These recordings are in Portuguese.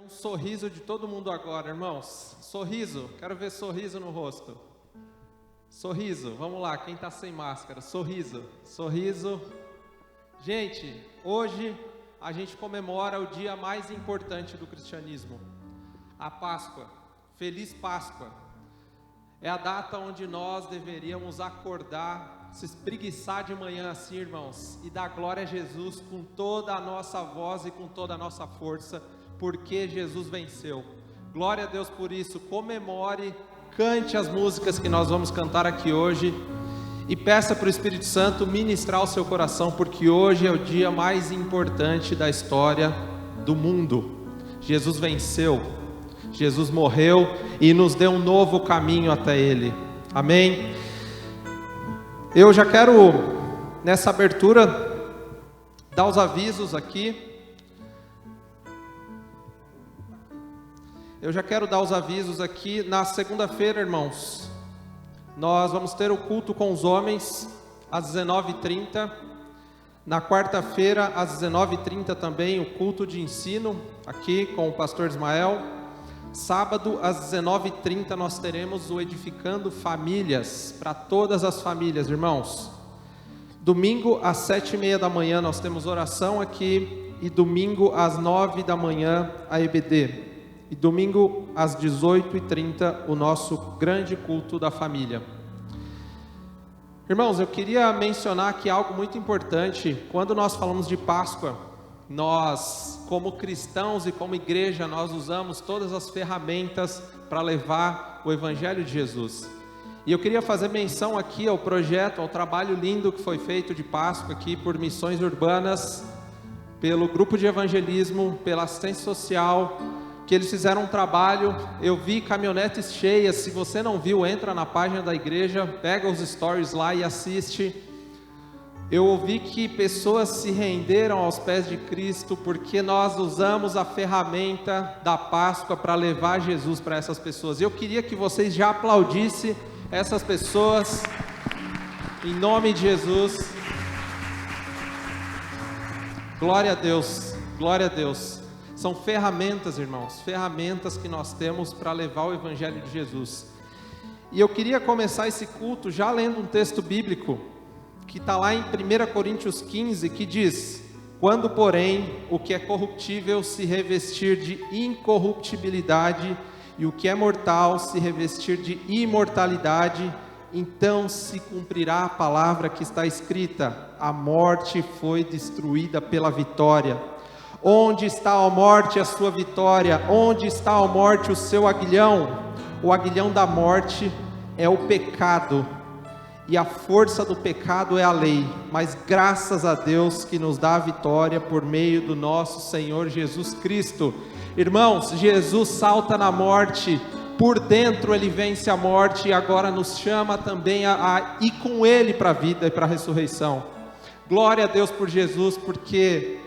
Um sorriso de todo mundo agora, irmãos. Sorriso, quero ver sorriso no rosto. Sorriso, vamos lá, quem está sem máscara, sorriso, sorriso. Gente, hoje a gente comemora o dia mais importante do cristianismo, a Páscoa. Feliz Páscoa. É a data onde nós deveríamos acordar, se espreguiçar de manhã assim, irmãos, e dar glória a Jesus com toda a nossa voz e com toda a nossa força, porque Jesus venceu. Glória a Deus por isso. Comemore, cante as músicas que nós vamos cantar aqui hoje e peça para o Espírito Santo ministrar o seu coração, porque hoje é o dia mais importante da história do mundo. Jesus venceu, Jesus morreu e nos deu um novo caminho até Ele. Amém? Eu já quero, nessa abertura, dar os avisos aqui. Eu já quero dar os avisos aqui. Na segunda-feira, irmãos, nós vamos ter o culto com os homens às 19h30. Na quarta-feira, às 19h30 também, o culto de ensino aqui com o pastor Ismael. Sábado, às 19h30, nós teremos o Edificando Famílias, para todas as famílias, irmãos. Domingo, às 7h30 da manhã, nós temos oração aqui. E domingo, às 9h da manhã, a EBD. E domingo, às 18h30, o nosso grande culto da família. Irmãos, eu queria mencionar aqui algo muito importante. Quando nós falamos de Páscoa, nós, como cristãos e como igreja, nós usamos todas as ferramentas para levar o Evangelho de Jesus. E eu queria fazer menção aqui ao projeto, ao trabalho lindo que foi feito de Páscoa aqui por Missões Urbanas, pelo grupo de evangelismo, pela assistência social, que eles fizeram um trabalho. Eu vi caminhonetes cheias. Se você não viu, entra na página da igreja, pega os stories lá e assiste. Eu ouvi que pessoas se renderam aos pés de Cristo, porque nós usamos a ferramenta da Páscoa para levar Jesus para essas pessoas. Eu queria que vocês já aplaudissem essas pessoas, em nome de Jesus. Glória a Deus, glória a Deus. São ferramentas, irmãos, ferramentas que nós temos para levar o Evangelho de Jesus. E eu queria começar esse culto já lendo um texto bíblico, que está lá em 1 Coríntios 15, que diz: quando, porém, o que é corruptível se revestir de incorruptibilidade, e o que é mortal se revestir de imortalidade, então se cumprirá a palavra que está escrita: a morte foi destruída pela vitória. Onde está a morte, a sua vitória? Onde está a morte, o seu aguilhão? O aguilhão da morte é o pecado, e a força do pecado é a lei. Mas graças a Deus que nos dá a vitória por meio do nosso Senhor Jesus Cristo. Irmãos, Jesus salta na morte, por dentro Ele vence a morte, e agora nos chama também a ir com Ele para a vida e para a ressurreição. Glória a Deus por Jesus, porque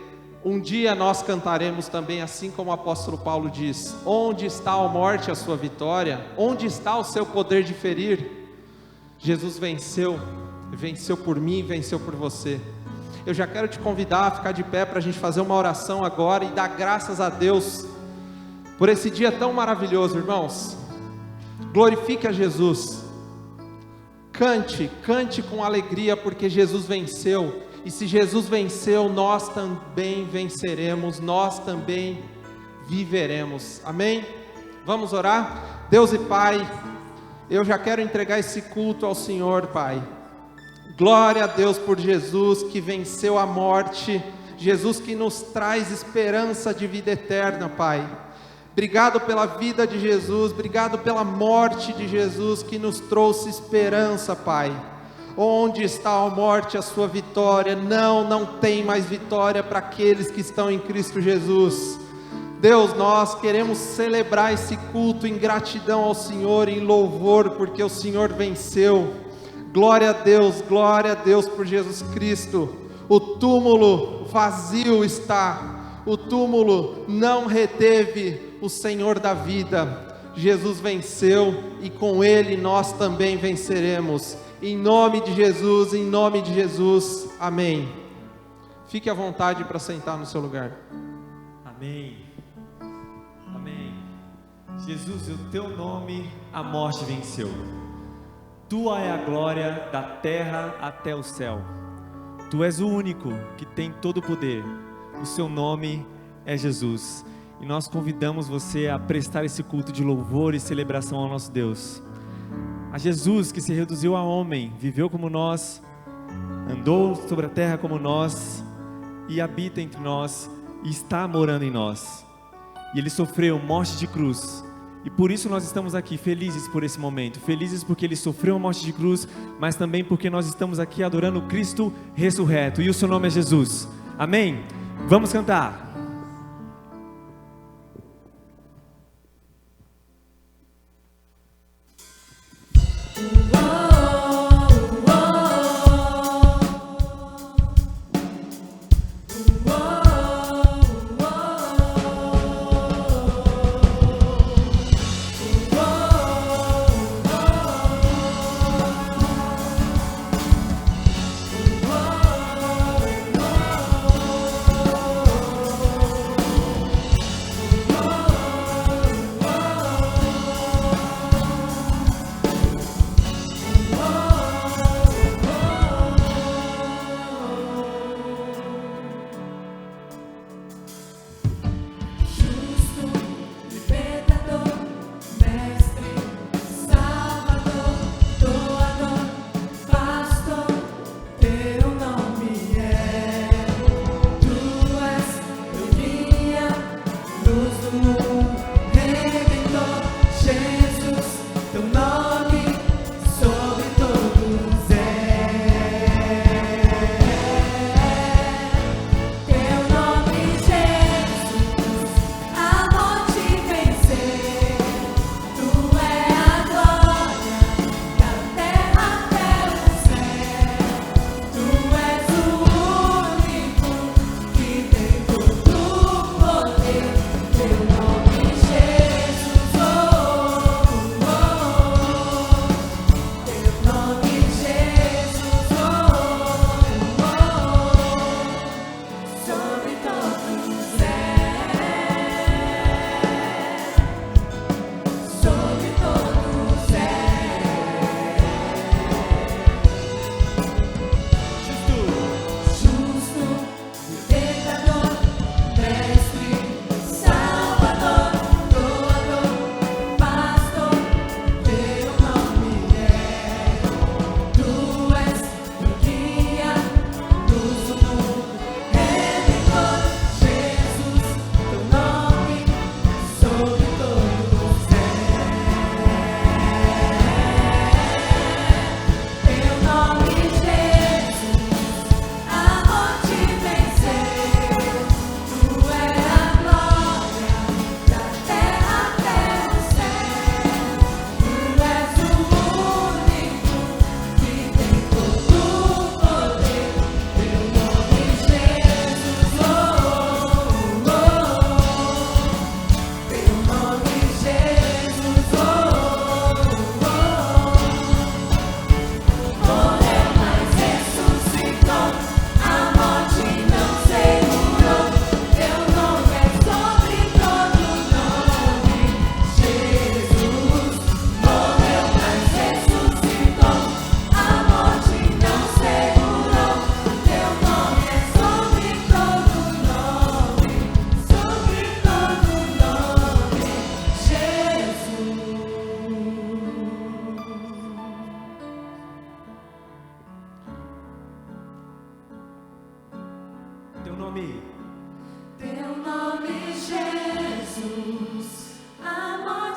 um dia nós cantaremos também, assim como o apóstolo Paulo diz: onde está a morte, a sua vitória? Onde está o seu poder de ferir? Jesus venceu, venceu por mim, venceu por você. Eu já quero te convidar a ficar de pé para a gente fazer uma oração agora e dar graças a Deus por esse dia tão maravilhoso, irmãos. Glorifique a Jesus, cante, cante com alegria, porque Jesus venceu. E se Jesus venceu, nós também venceremos, nós também viveremos. Amém? Vamos orar? Deus e Pai, eu já quero entregar esse culto ao Senhor, Pai. Glória a Deus por Jesus que venceu a morte, Jesus que nos traz esperança de vida eterna, Pai. Obrigado pela vida de Jesus, obrigado pela morte de Jesus que nos trouxe esperança, Pai. Onde está a morte, a sua vitória? Não tem mais vitória para aqueles que estão em Cristo Jesus. Deus, nós queremos celebrar esse culto em gratidão ao Senhor, em louvor, porque o Senhor venceu. Glória a Deus por Jesus Cristo. O túmulo vazio está, o túmulo não reteve o Senhor da vida. Jesus venceu e com Ele nós também venceremos. Em nome de Jesus, amém. Fique à vontade para sentar no seu lugar. Amém. Jesus, o teu nome a morte venceu. Tua é a glória da terra até o céu. Tu és o único que tem todo o poder. O seu nome é Jesus. E nós convidamos você a prestar esse culto de louvor e celebração ao nosso Deus. A Jesus que se reduziu a homem, viveu como nós, andou sobre a terra como nós e habita entre nós e está morando em nós. E Ele sofreu morte de cruz. E por isso nós estamos aqui felizes por esse momento. Felizes porque Ele sofreu a morte de cruz, mas também porque nós estamos aqui adorando o Cristo ressurreto. E o seu nome é Jesus. Amém? Vamos cantar.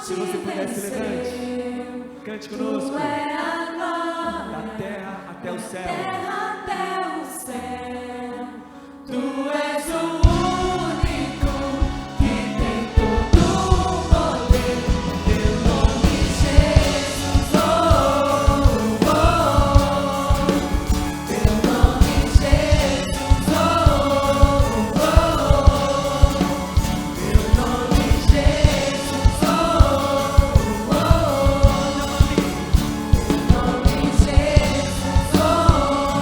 Se você pudesse, levante. Cante conosco. Tu é a glória, da terra até o céu. terra até o céu. Tu és o único que tem todo o poder. Teu nome, Jesus, oh, oh. Teu nome, Jesus, oh, oh. Teu nome, Jesus, oh, oh. Teu nome, Jesus, oh, oh.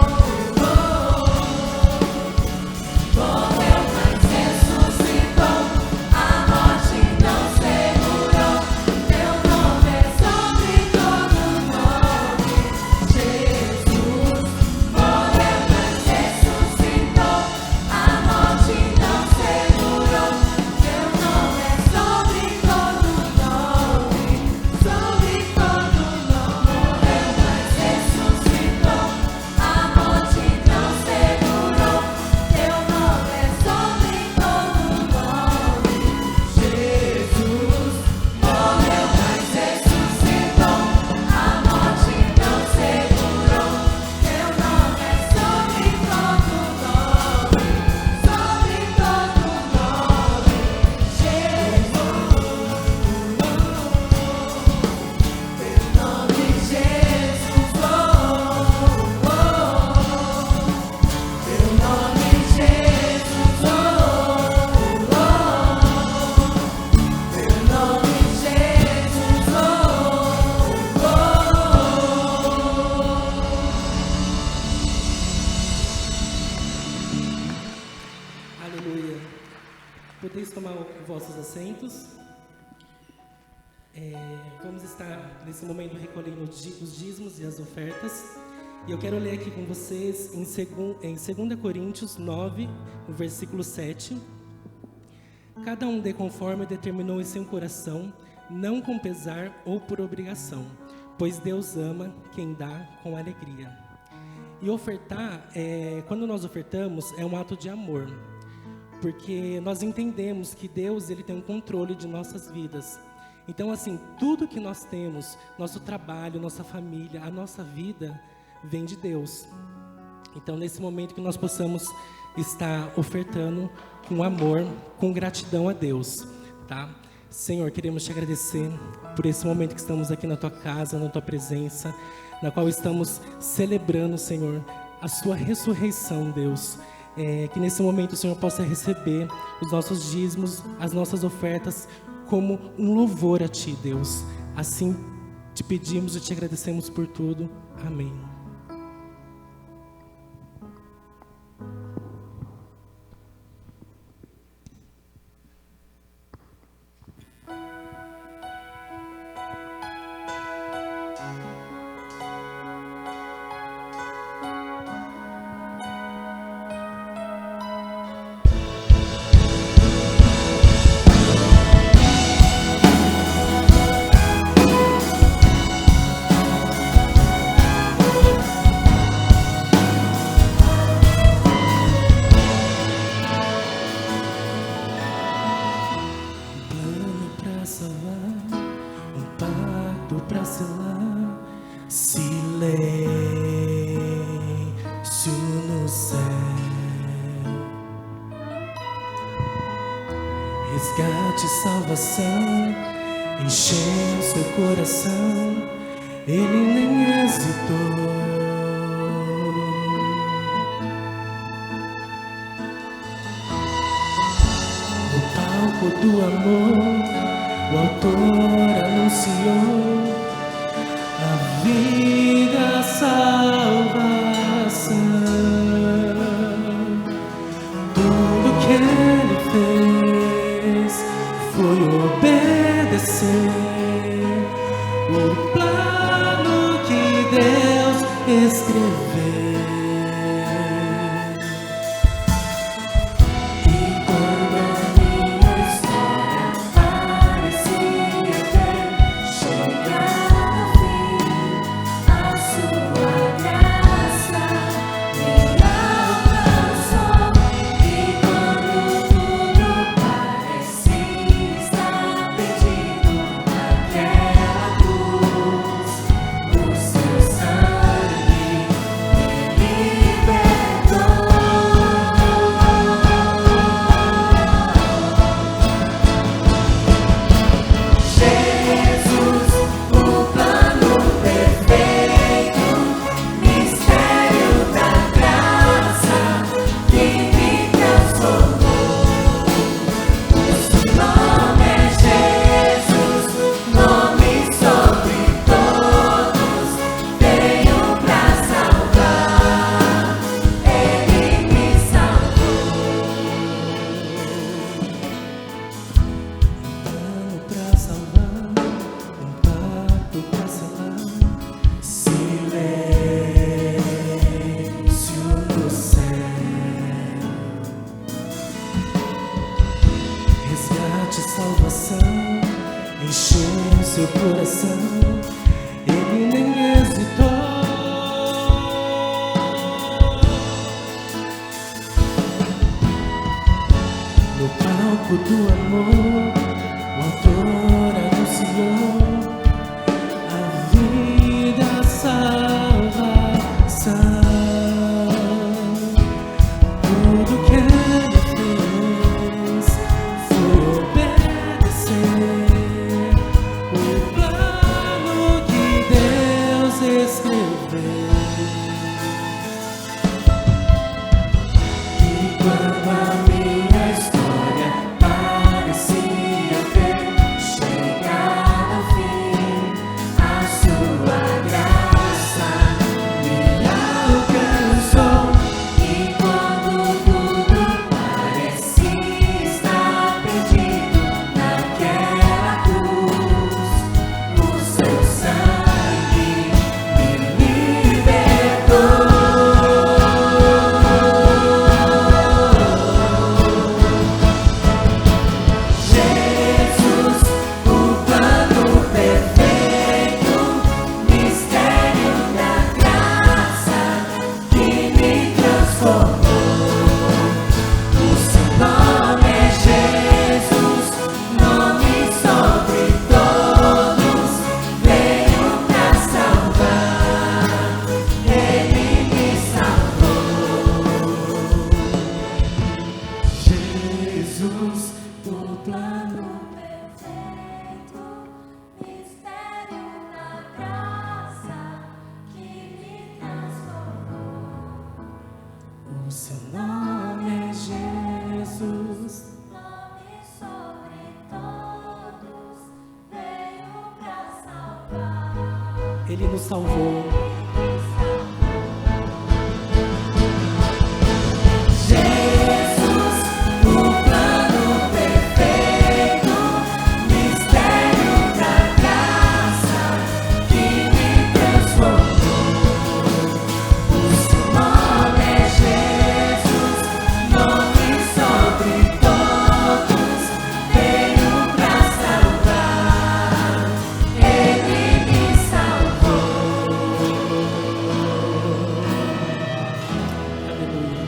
tomar vossos assentos. Vamos estar nesse momento recolhendo os dízimos e as ofertas. E eu quero ler aqui com vocês em 2 Coríntios 9, no versículo 7. Cada um dê conforme determinou em seu coração, não com pesar ou por obrigação, pois Deus ama quem dá com alegria. E ofertar, quando nós ofertamos, é um ato de amor, porque nós entendemos que Deus ele tem um controle de nossas vidas. Então, assim, tudo que nós temos, nosso trabalho, nossa família, a nossa vida, vem de Deus. Então, nesse momento que nós possamos estar ofertando com amor, com gratidão a Deus, tá? Senhor, queremos te agradecer por esse momento que estamos aqui na tua casa, na tua presença, na qual estamos celebrando, Senhor, a sua ressurreição, Deus. Que nesse momento o Senhor possa receber os nossos dízimos, as nossas ofertas, como um louvor a Ti, Deus. Assim te pedimos e te agradecemos por tudo. Amém. Resgate, salvação, encheu seu coração, ele nem hesitou. No palco do amor, o autor anunciou a vida, a salvação. Tudo que ele fez foi obedecer o plano que Deus escreveu. E quando a minha história parecia ter chegado ao fim, a sua graça me alcançou. E quando tudo parecia estar perdido naquela cruz, o seu sangue me libertou. Jesus, o plano perfeito, mistério da graça que me transformou. O seu nome é Jesus, nome sobre todos, veio pra salvar, ele me salvou. Um plano pra salvar, um pacto pra selar, silêncio no céu. Resgate, salvação, encheu seu coração, ele nem hesitou. No palco do amor, o autor anunciou a vida, a salvação. Tudo que ele fez foi obedecer o plano que Deus escreveu. E quando a minha história parecia Ele nos salvou. Jesus, o plano perfeito, mistério da graça que me transformou. O seu nome é Jesus, nome sobre todos, veio pra salvar, Ele me salvou. Aleluia.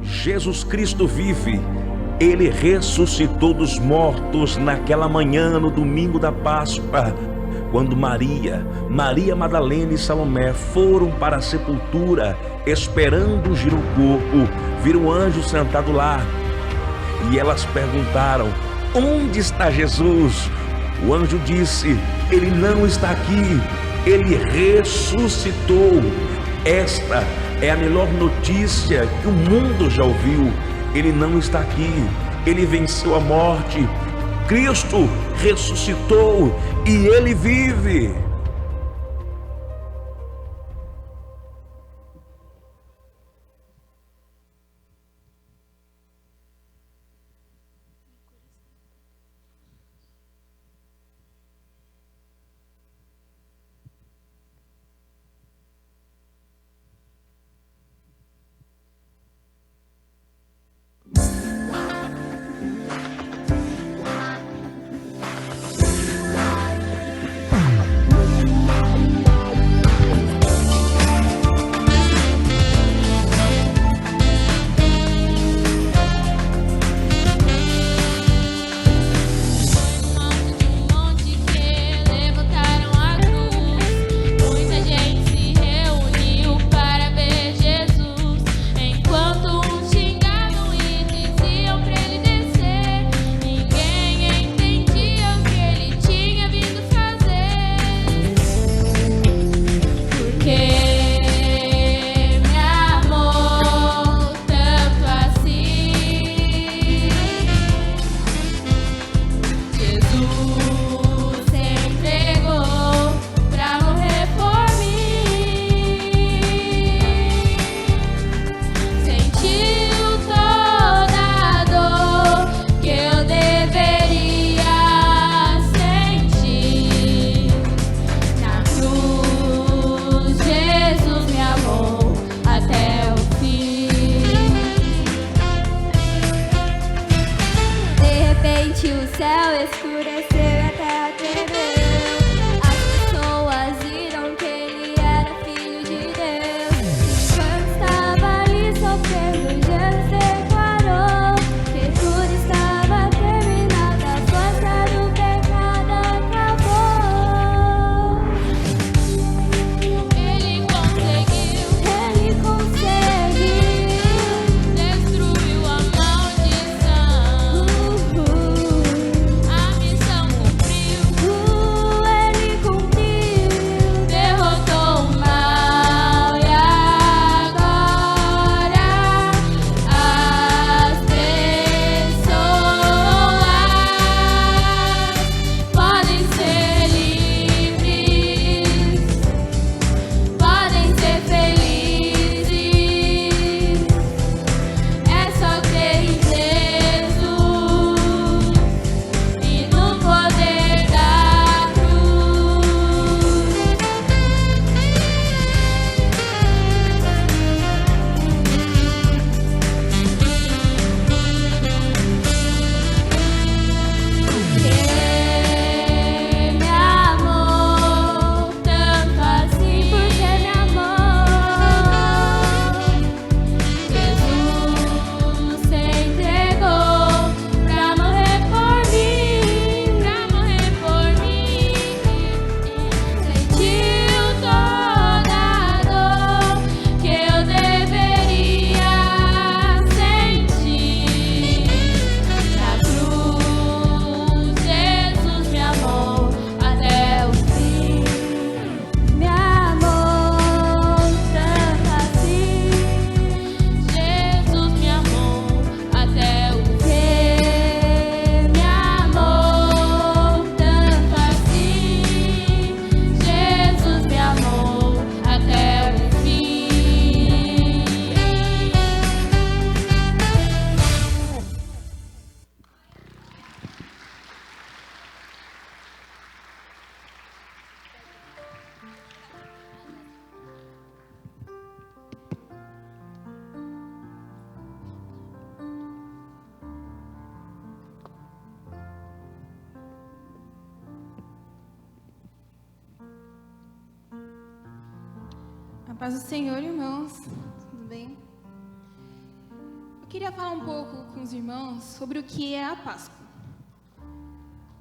Jesus Cristo vive. Ele ressuscitou dos mortos naquela manhã, no domingo da Páscoa, quando Maria Madalena e Salomé foram para a sepultura, esperando ungir o corpo, viram o anjo sentado lá. E elas perguntaram: onde está Jesus? O anjo disse: ele não está aqui, ele ressuscitou. Esta é a melhor notícia que o mundo já ouviu. Ele não está aqui, ele venceu a morte. Cristo ressuscitou e ele vive. repente o céu escureceu e a terra tremeu. As pessoas viram que ele era filho de Deus. Enquanto estava ali sofrendo, Jesus declarou que tudo estava terminado, a força do pecado acabou. Ele conseguiu destruiu a maldição. A missão cumpriu. Ele cumpriu. Derrotou o mal e agora as pessoas podem ser livres, podem ser felizes. É só crer em Jesus e no poder da cruz. Porque me amou tanto assim, porque me amou. Jesus se entregou pra morrer por mim, sentiu toda a dor que eu deveria sentir. Na cruz, Jesus me amou até o fim. Me amou tanto assim. Jesus me amou até o fim. Me amou tanto assim. Jesus me amou até o fim. A paz do Senhor, irmãos. Tudo bem? Eu queria falar um pouco com os irmãos sobre o que é a Páscoa.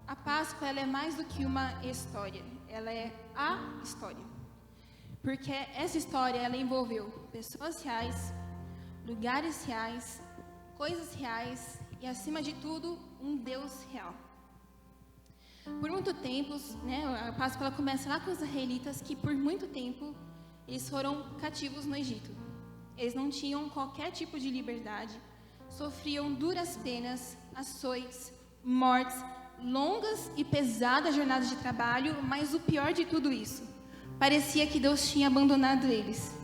A Páscoa, ela é mais do que uma história. Ela é a história. Porque essa história, ela envolveu pessoas reais, lugares reais, coisas reais e, acima de tudo, um Deus real. Por muito tempo, a Páscoa ela começa lá com os israelitas, que por muito tempo eles foram cativos no Egito. Eles não tinham qualquer tipo de liberdade, sofriam duras penas, açoites, mortes, longas e pesadas jornadas de trabalho, mas o pior de tudo isso, parecia que Deus tinha abandonado eles.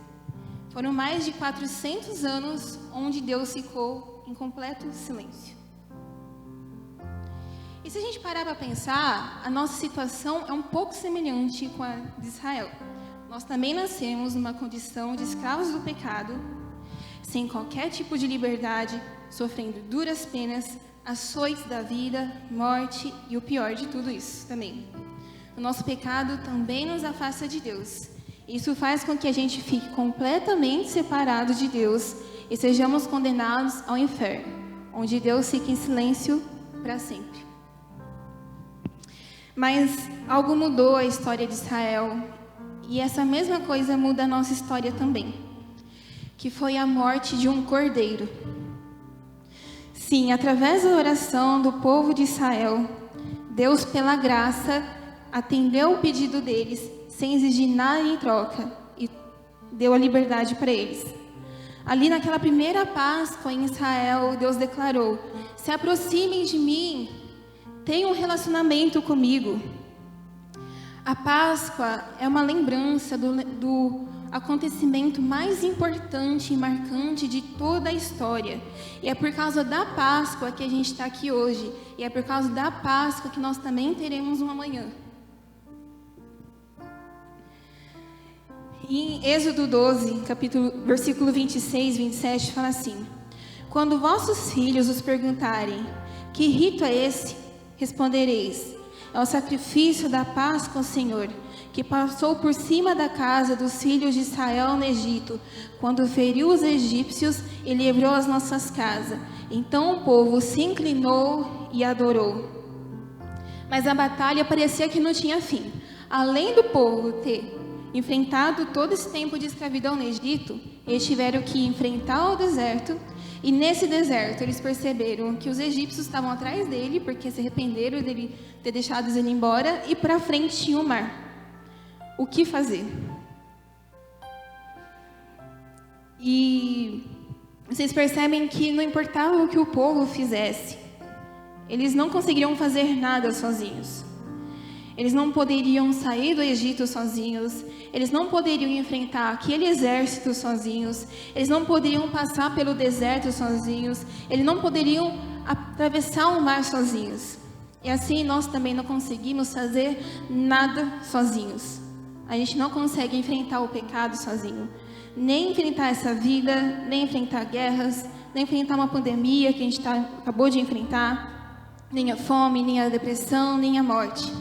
Foram mais de 400 anos onde Deus ficou em completo silêncio. E se a gente parar para pensar, a nossa situação é um pouco semelhante com a de Israel. Nós também nascemos numa condição de escravos do pecado, sem qualquer tipo de liberdade, sofrendo duras penas, açoites da vida, morte e o pior de tudo isso também. O nosso pecado também nos afasta de Deus. Isso faz com que a gente fique completamente separado de Deus e sejamos condenados ao inferno, onde Deus fica em silêncio para sempre. Mas algo mudou a história de Israel, e essa mesma coisa muda a nossa história também, que foi a morte de um cordeiro. Sim, através da oração do povo de Israel, Deus, pela graça, atendeu o pedido deles, sem exigir nada em troca, e deu a liberdade para eles. Ali naquela primeira Páscoa em Israel, Deus declarou: se aproximem de mim, tenham um relacionamento comigo. A Páscoa é uma lembrança do acontecimento mais importante e marcante de toda a história. E é por causa da Páscoa que a gente está aqui hoje. E é por causa da Páscoa que nós também teremos um amanhã. Em Êxodo 12, versículo 26, 27, fala assim: quando vossos filhos os perguntarem, que rito é esse? respondereis: é o sacrifício da Páscoa ao Senhor, que passou por cima da casa dos filhos de Israel no Egito, quando feriu os egípcios e livrou as nossas casas. Então o povo se inclinou e adorou. Mas a batalha parecia que não tinha fim. Além do povo ter enfrentado todo esse tempo de escravidão no Egito, eles tiveram que enfrentar o deserto. E nesse deserto eles perceberam que os egípcios estavam atrás dele, porque se arrependeram dele ter deixado ele embora, e para frente tinha o mar. O que fazer? E vocês percebem que não importava o que o povo fizesse, eles não conseguiriam fazer nada sozinhos. Eles não poderiam sair do Egito sozinhos, eles não poderiam enfrentar aquele exército sozinhos, eles não poderiam passar pelo deserto sozinhos, eles não poderiam atravessar o mar sozinhos. E assim nós também não conseguimos fazer nada sozinhos. A gente não consegue enfrentar o pecado sozinho, nem enfrentar essa vida, nem enfrentar guerras, nem enfrentar uma pandemia que a gente acabou de enfrentar, nem a fome, nem a depressão, nem a morte.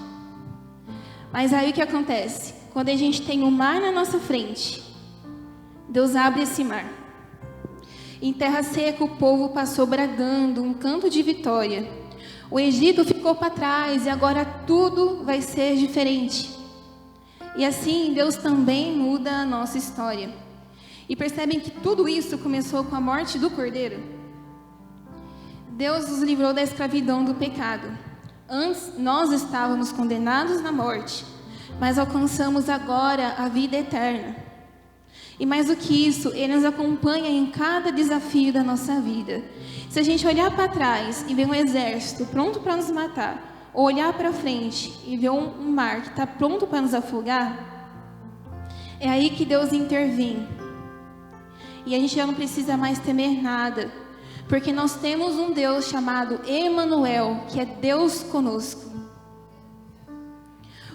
Mas aí o que acontece? Quando a gente tem um mar na nossa frente, Deus abre esse mar. Em terra seca o povo passou bradando, um canto de vitória. O Egito ficou para trás e agora tudo vai ser diferente. E assim Deus também muda a nossa história. E percebem que tudo isso começou com a morte do Cordeiro? Deus nos livrou da escravidão do pecado. Antes, nós estávamos condenados na morte, mas alcançamos agora a vida eterna. E mais do que isso, Ele nos acompanha em cada desafio da nossa vida. Se a gente olhar para trás e ver um exército pronto para nos matar, ou olhar para frente e ver um mar que está pronto para nos afogar, é aí que Deus intervém. E a gente já não precisa mais temer nada, porque nós temos um Deus chamado Emanuel, que é Deus conosco.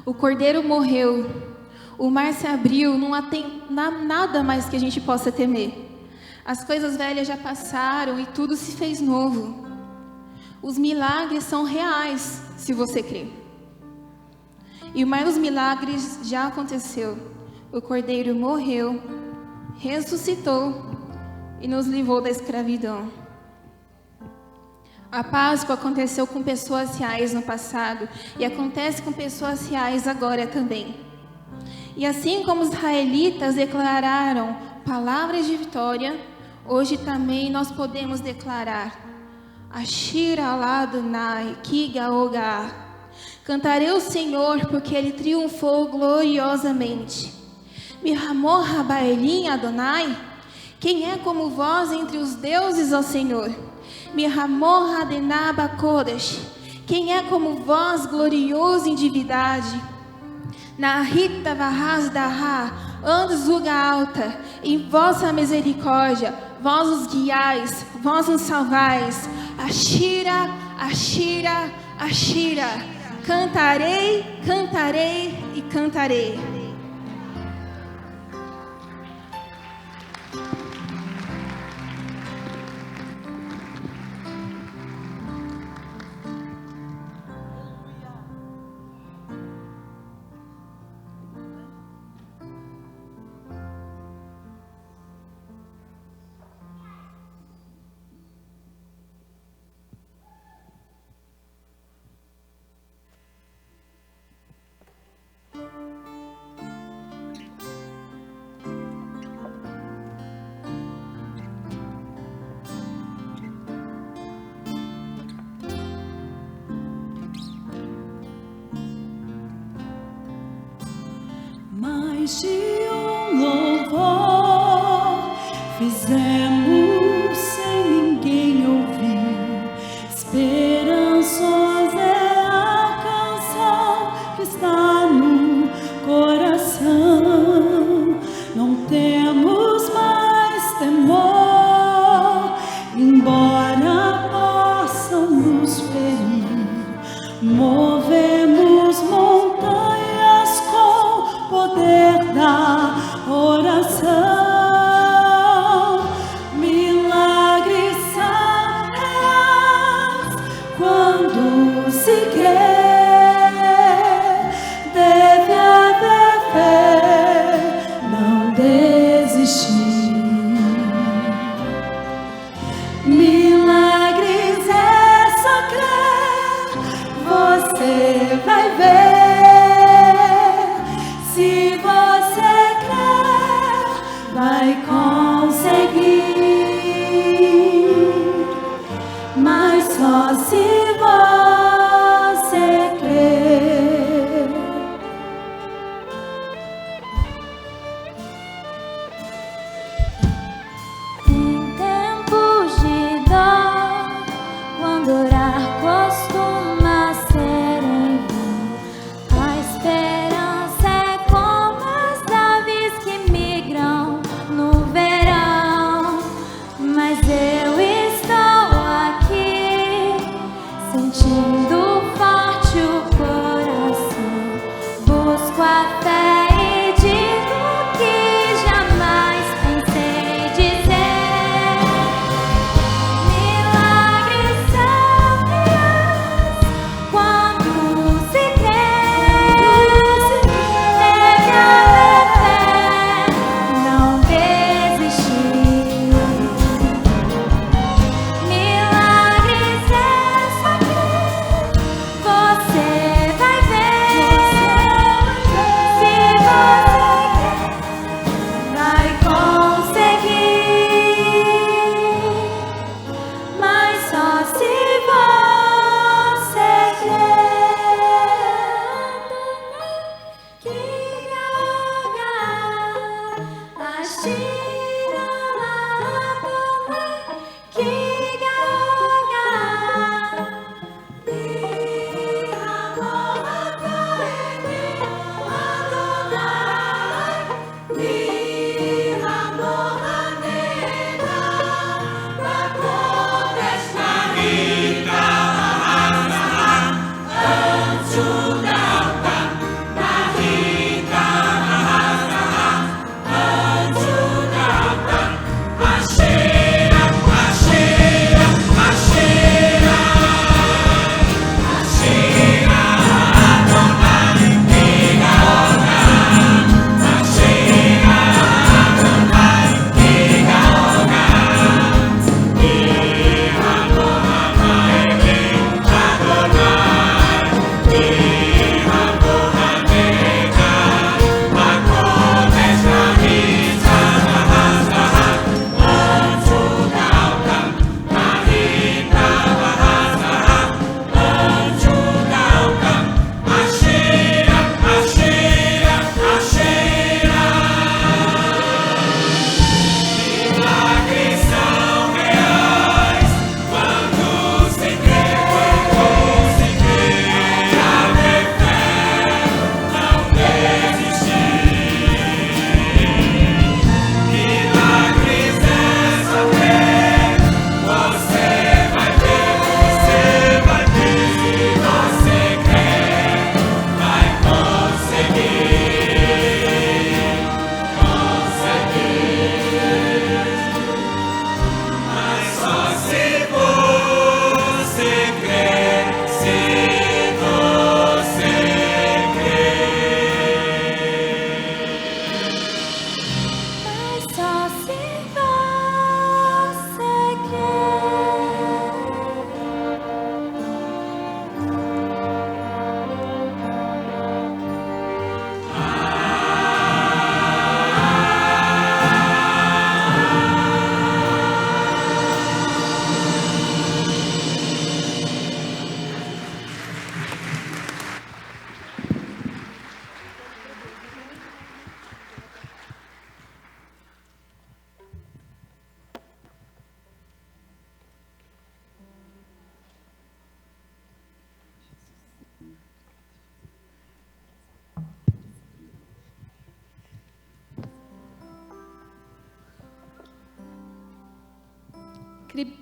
O Cordeiro morreu, o mar se abriu, não há nada mais que a gente possa temer. As coisas velhas já passaram e tudo se fez novo. Os milagres são reais, se você crer. E o maior dos milagres já aconteceu. O Cordeiro morreu, ressuscitou e nos livrou da escravidão. A Páscoa aconteceu com pessoas reais no passado e acontece com pessoas reais agora também. E assim como os israelitas declararam palavras de vitória, hoje também nós podemos declarar: Ashir Aladonai Kigaoga. Cantarei o Senhor porque Ele triunfou gloriosamente. Mihamor Habaelim Adonai. Quem é como vós entre os deuses, ó Senhor? Mihamor Adenaba Kodesh. Quem é como vós, glorioso em divindade? Nahita Vahaz Daha, andes luga alta, em vossa misericórdia, vós os guiais, vós nos salvais. Ashira, Ashira, Ashira. Cantarei, cantarei e cantarei. Mais de um louvor fizemos sem ninguém ouvir. Esperançosa é a canção que está no coração. Não temos mais temor, embora possam nos ferir. Movemos montanhas com poder da oração. Milagres são reais quando Quando se crê, deve haver fé, não desistir. Milagres é só crer, você vai ver. Se você crer, vai conseguir. Mas só se você crer. Em tempos de dor, quando orar costuma ser em vão, a esperança é como as aves que migram no verão. Mas eu estou aqui, sentindo forte o coração. Busco a fé e digo que jamais pensei dizer. Milagres são reais quando se crê. Deve haver fé, não desistir. Milagres é só crer, você vai ver. Se você crer, vai conseguir. Mas só se você crer. Que gaga, ashira lá, que gaga,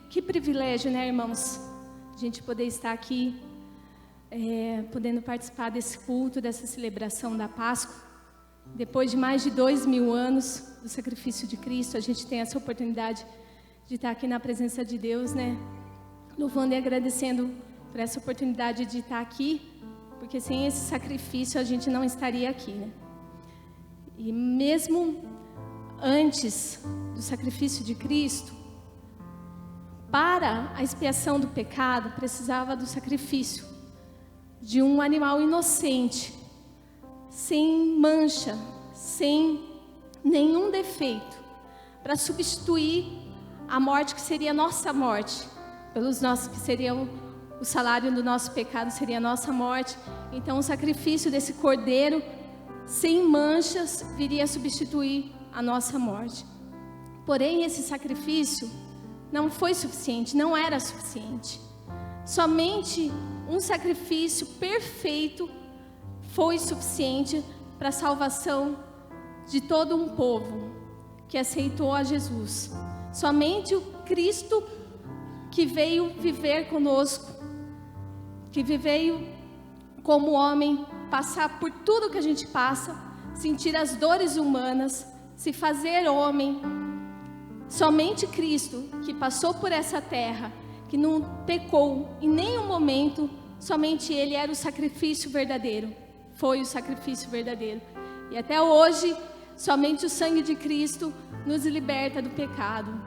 Que privilégio, né, irmãos? A gente poder estar aqui, podendo participar desse culto, dessa celebração da Páscoa. Depois de mais de 2000 anos do sacrifício de Cristo, a gente tem essa oportunidade de estar aqui na presença de Deus, né? Louvando e agradecendo por essa oportunidade de estar aqui, porque sem esse sacrifício a gente não estaria aqui, né? E mesmo antes do sacrifício de Cristo, para a expiação do pecado, precisava do sacrifício de um animal inocente, sem mancha, sem nenhum defeito, para substituir a morte que seria a nossa morte, que seriam o salário do nosso pecado seria a nossa morte. Então o sacrifício desse cordeiro sem manchas viria a substituir a nossa morte. Porém, esse sacrifício não foi suficiente, não era suficiente. Somente um sacrifício perfeito foi suficiente para a salvação de todo um povo que aceitou a Jesus. Somente o Cristo que veio viver conosco, que veio como homem, passar por tudo que a gente passa, sentir as dores humanas, se fazer homem. Somente Cristo, que passou por essa terra, que não pecou em nenhum momento, somente Ele era o sacrifício verdadeiro, foi o sacrifício verdadeiro. E até hoje, somente o sangue de Cristo nos liberta do pecado.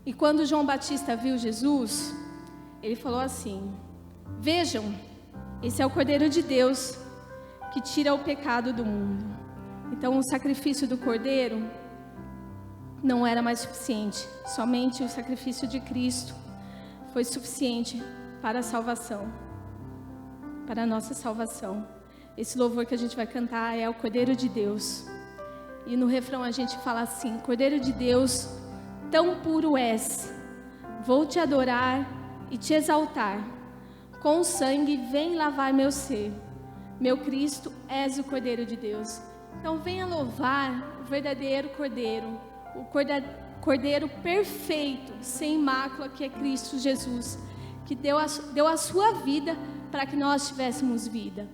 E quando João Batista viu Jesus, ele falou assim: vejam, esse é o Cordeiro de Deus que tira o pecado do mundo. Então o sacrifício do Cordeiro não era mais suficiente, somente o sacrifício de Cristo foi suficiente para a salvação, para a nossa salvação. Esse louvor que a gente vai cantar é o Cordeiro de Deus. E no refrão a gente fala assim: Cordeiro de Deus, tão puro és, vou te adorar e te exaltar, com o sangue vem lavar meu ser, meu Cristo, és o Cordeiro de Deus. Então venha louvar o verdadeiro Cordeiro, o Cordeiro perfeito, sem mácula, que é Cristo Jesus, que deu a sua vida para que nós tivéssemos vida.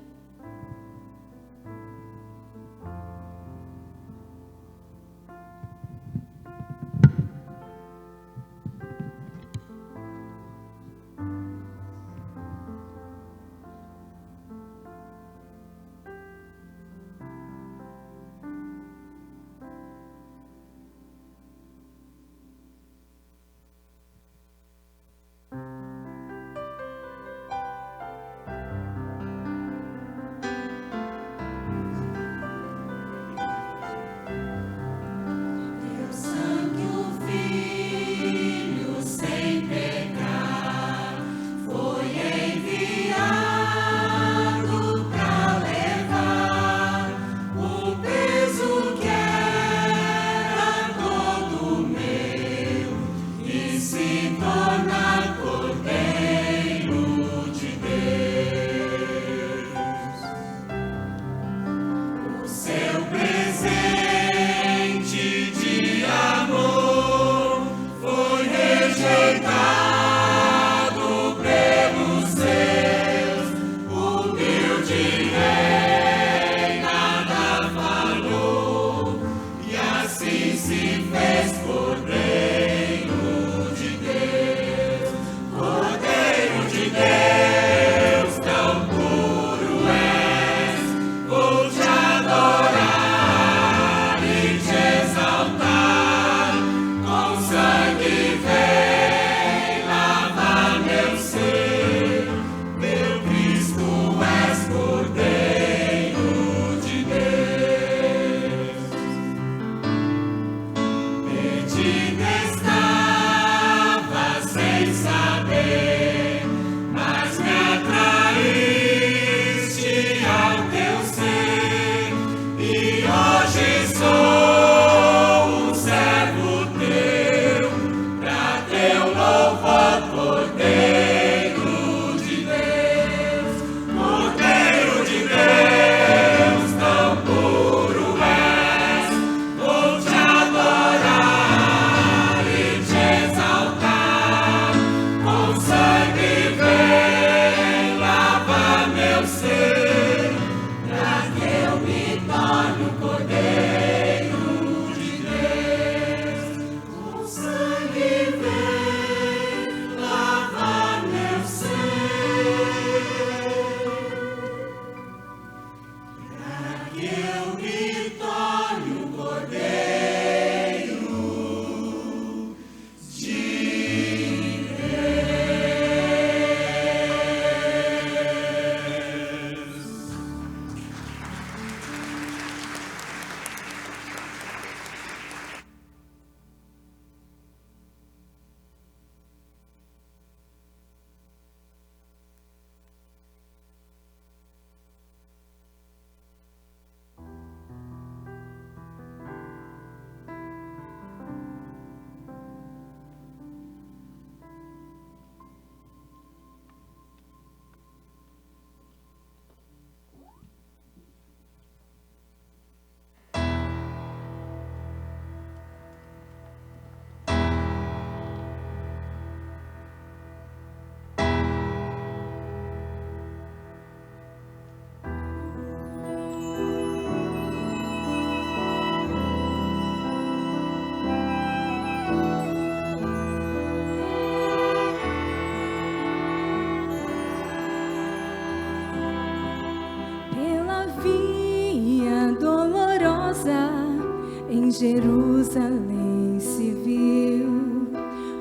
Em Jerusalém se viu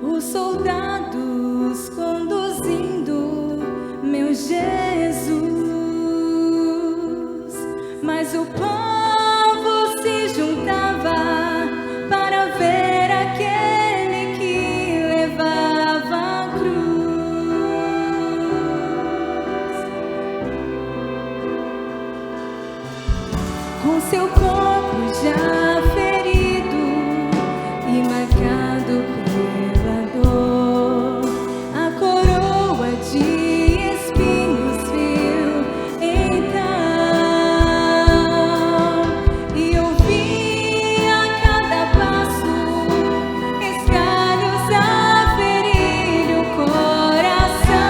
os soldados conduzindo meu Jesus, mas o povo se juntava para ver aquele que levava a cruz. Com seu corpo já ferido e marcado pela dor, a coroa de espinhos viu então, e ouvi a cada passo esgalhos a ferir o coração.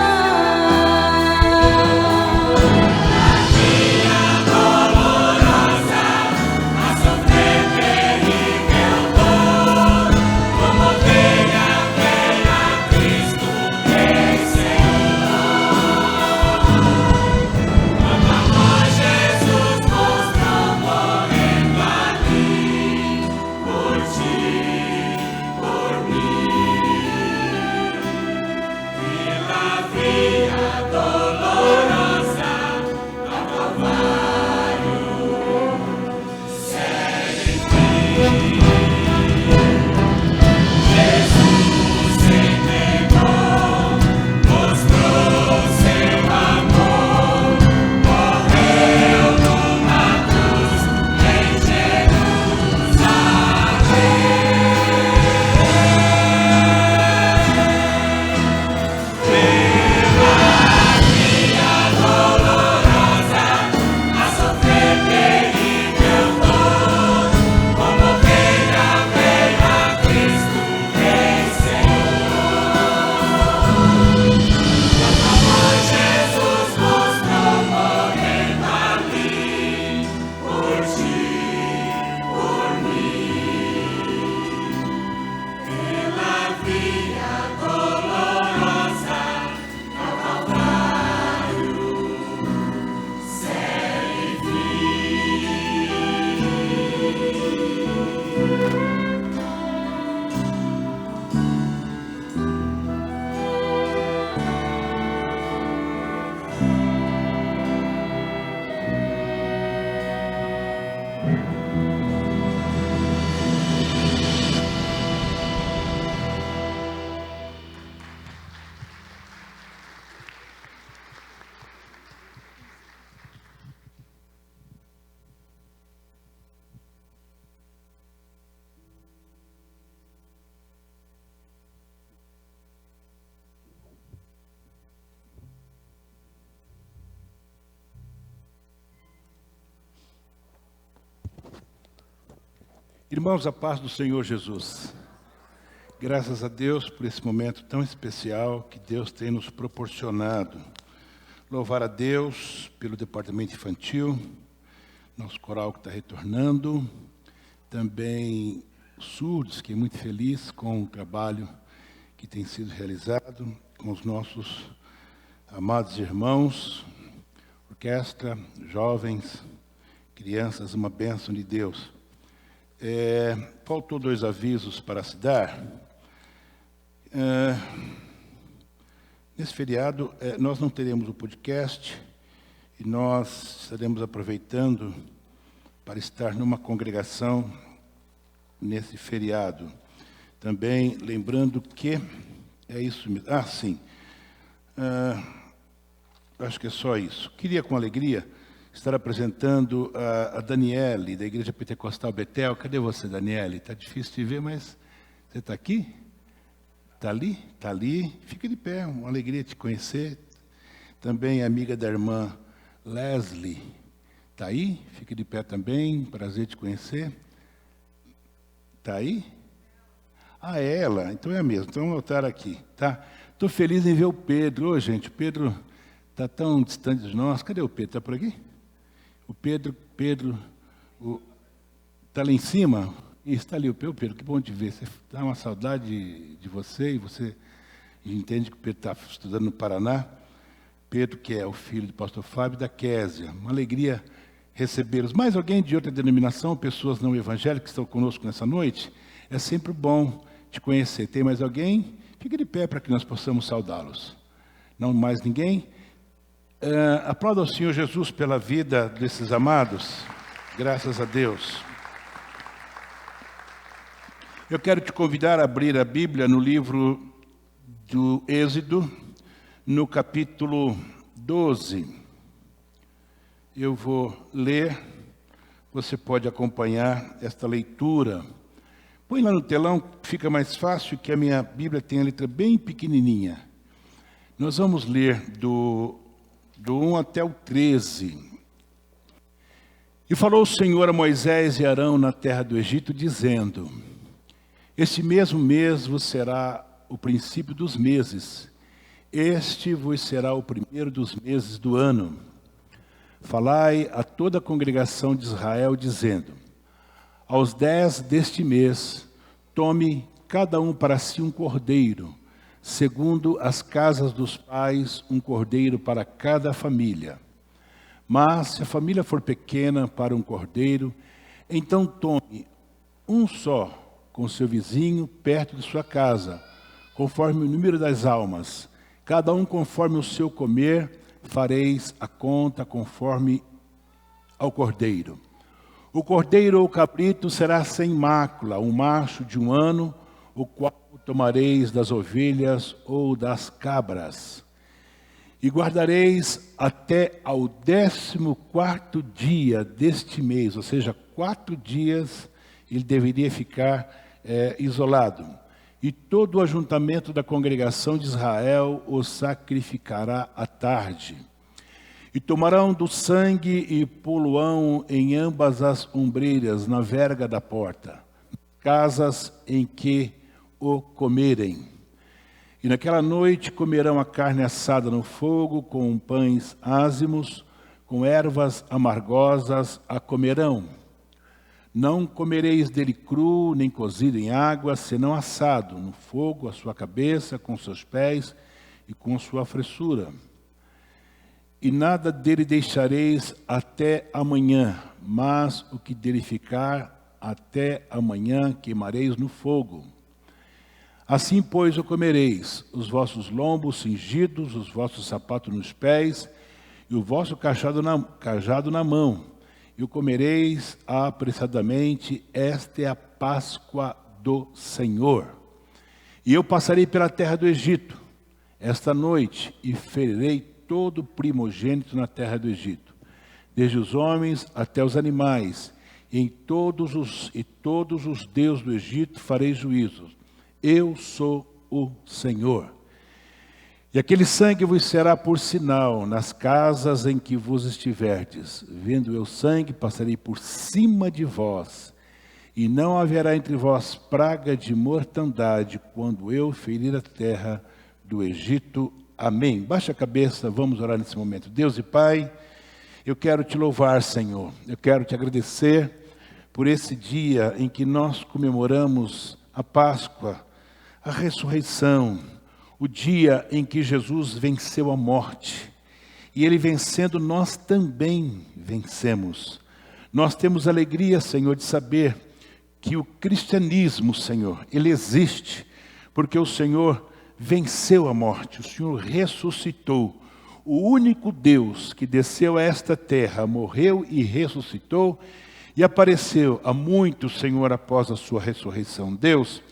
Irmãos, a paz do Senhor Jesus. Graças a Deus por esse momento tão especial que Deus tem nos proporcionado. Louvar a Deus pelo departamento infantil, nosso coral que está retornando. Também surdos, fiquei muito feliz com o trabalho que tem sido realizado com os nossos amados irmãos, orquestra, jovens, crianças, uma bênção de Deus. Faltou 2 avisos para se dar. Nesse feriado, nós não teremos o podcast e nós estaremos aproveitando para estar numa congregação nesse feriado. Também lembrando que é isso mesmo. Sim. Acho que é só isso. Queria, com alegria, estar apresentando a Daniele, da Igreja Pentecostal Betel. Cadê você, Daniele? Está difícil de ver, mas você está aqui? Está ali? Está ali. Fica de pé, uma alegria te conhecer. Também amiga da irmã Leslie. Está aí? Fica de pé também, prazer te conhecer. Está aí? É ela, então é a mesma. Então vou estar aqui, tá? Estou feliz em ver o Pedro. Ô, gente, o Pedro está tão distante de nós. Cadê o Pedro? Está por aqui? O Pedro, está lá em cima? Está ali o Pedro, que bom te ver. Você dá uma saudade de você, e você entende que o Pedro está estudando no Paraná. Pedro, que é o filho do pastor Fábio, da Késia. Uma alegria recebê-los. Mais alguém de outra denominação, pessoas não evangélicas que estão conosco nessa noite? É sempre bom te conhecer. Tem mais alguém? Fique de pé para que nós possamos saudá-los. Não mais ninguém? Aplauda ao Senhor Jesus pela vida desses amados. Graças a Deus. Eu quero te convidar a abrir a Bíblia no livro do Êxodo, no capítulo 12. Eu vou ler, você pode acompanhar esta leitura. Põe lá no telão, fica mais fácil, que a minha Bíblia tem a letra bem pequenininha. Nós vamos ler do 1 até o 13. E falou o Senhor a Moisés e Arão na terra do Egito, dizendo: este mesmo mês vos será o princípio dos meses, este vos será o primeiro dos meses do ano. Falai a toda a congregação de Israel, dizendo: aos 10 deste mês, tome cada um para si um cordeiro, segundo as casas dos pais, um cordeiro para cada família. Mas, se a família for pequena para um cordeiro, então tome um só com seu vizinho perto de sua casa, conforme o número das almas, cada um conforme o seu comer, fareis a conta conforme ao cordeiro. O cordeiro ou cabrito será sem mácula, um macho de 1 ano, o qual tomareis das ovelhas ou das cabras. E guardareis até ao 14º dia deste mês, ou seja, 4 dias ele deveria ficar isolado. E todo o ajuntamento da congregação de Israel o sacrificará à tarde. E tomarão do sangue e poluão em ambas as ombreiras, na verga da porta, casas em que o comerem. E naquela noite comerão a carne assada no fogo, com pães ázimos, com ervas amargosas a comerão. Não comereis dele cru, nem cozido em água, senão assado no fogo, a sua cabeça, com seus pés e com sua fressura. E nada dele deixareis até amanhã, mas o que dele ficar até amanhã queimareis no fogo. Assim, pois, o comereis, os vossos lombos cingidos, os vossos sapatos nos pés, e o vosso cajado na mão, e o comereis apressadamente. Esta é a Páscoa do Senhor. E eu passarei pela terra do Egito esta noite, e ferirei todo primogênito na terra do Egito, desde os homens até os animais, e todos os deuses do Egito farei juízos. Eu sou o Senhor. E aquele sangue vos será por sinal nas casas em que vos estiverdes. Vendo eu sangue, passarei por cima de vós, e não haverá entre vós praga de mortandade, quando eu ferir a terra do Egito. Amém. Baixa a cabeça, vamos orar nesse momento. Deus e Pai, eu quero te louvar, Senhor. Eu quero te agradecer por esse dia em que nós comemoramos a Páscoa, a ressurreição, o dia em que Jesus venceu a morte. E ele vencendo, nós também vencemos. Nós temos alegria, Senhor, de saber que o cristianismo, Senhor, ele existe, porque o Senhor venceu a morte, o Senhor ressuscitou. O único Deus que desceu a esta terra, morreu e ressuscitou, e apareceu a muitos, Senhor, após a sua ressurreição. Deus,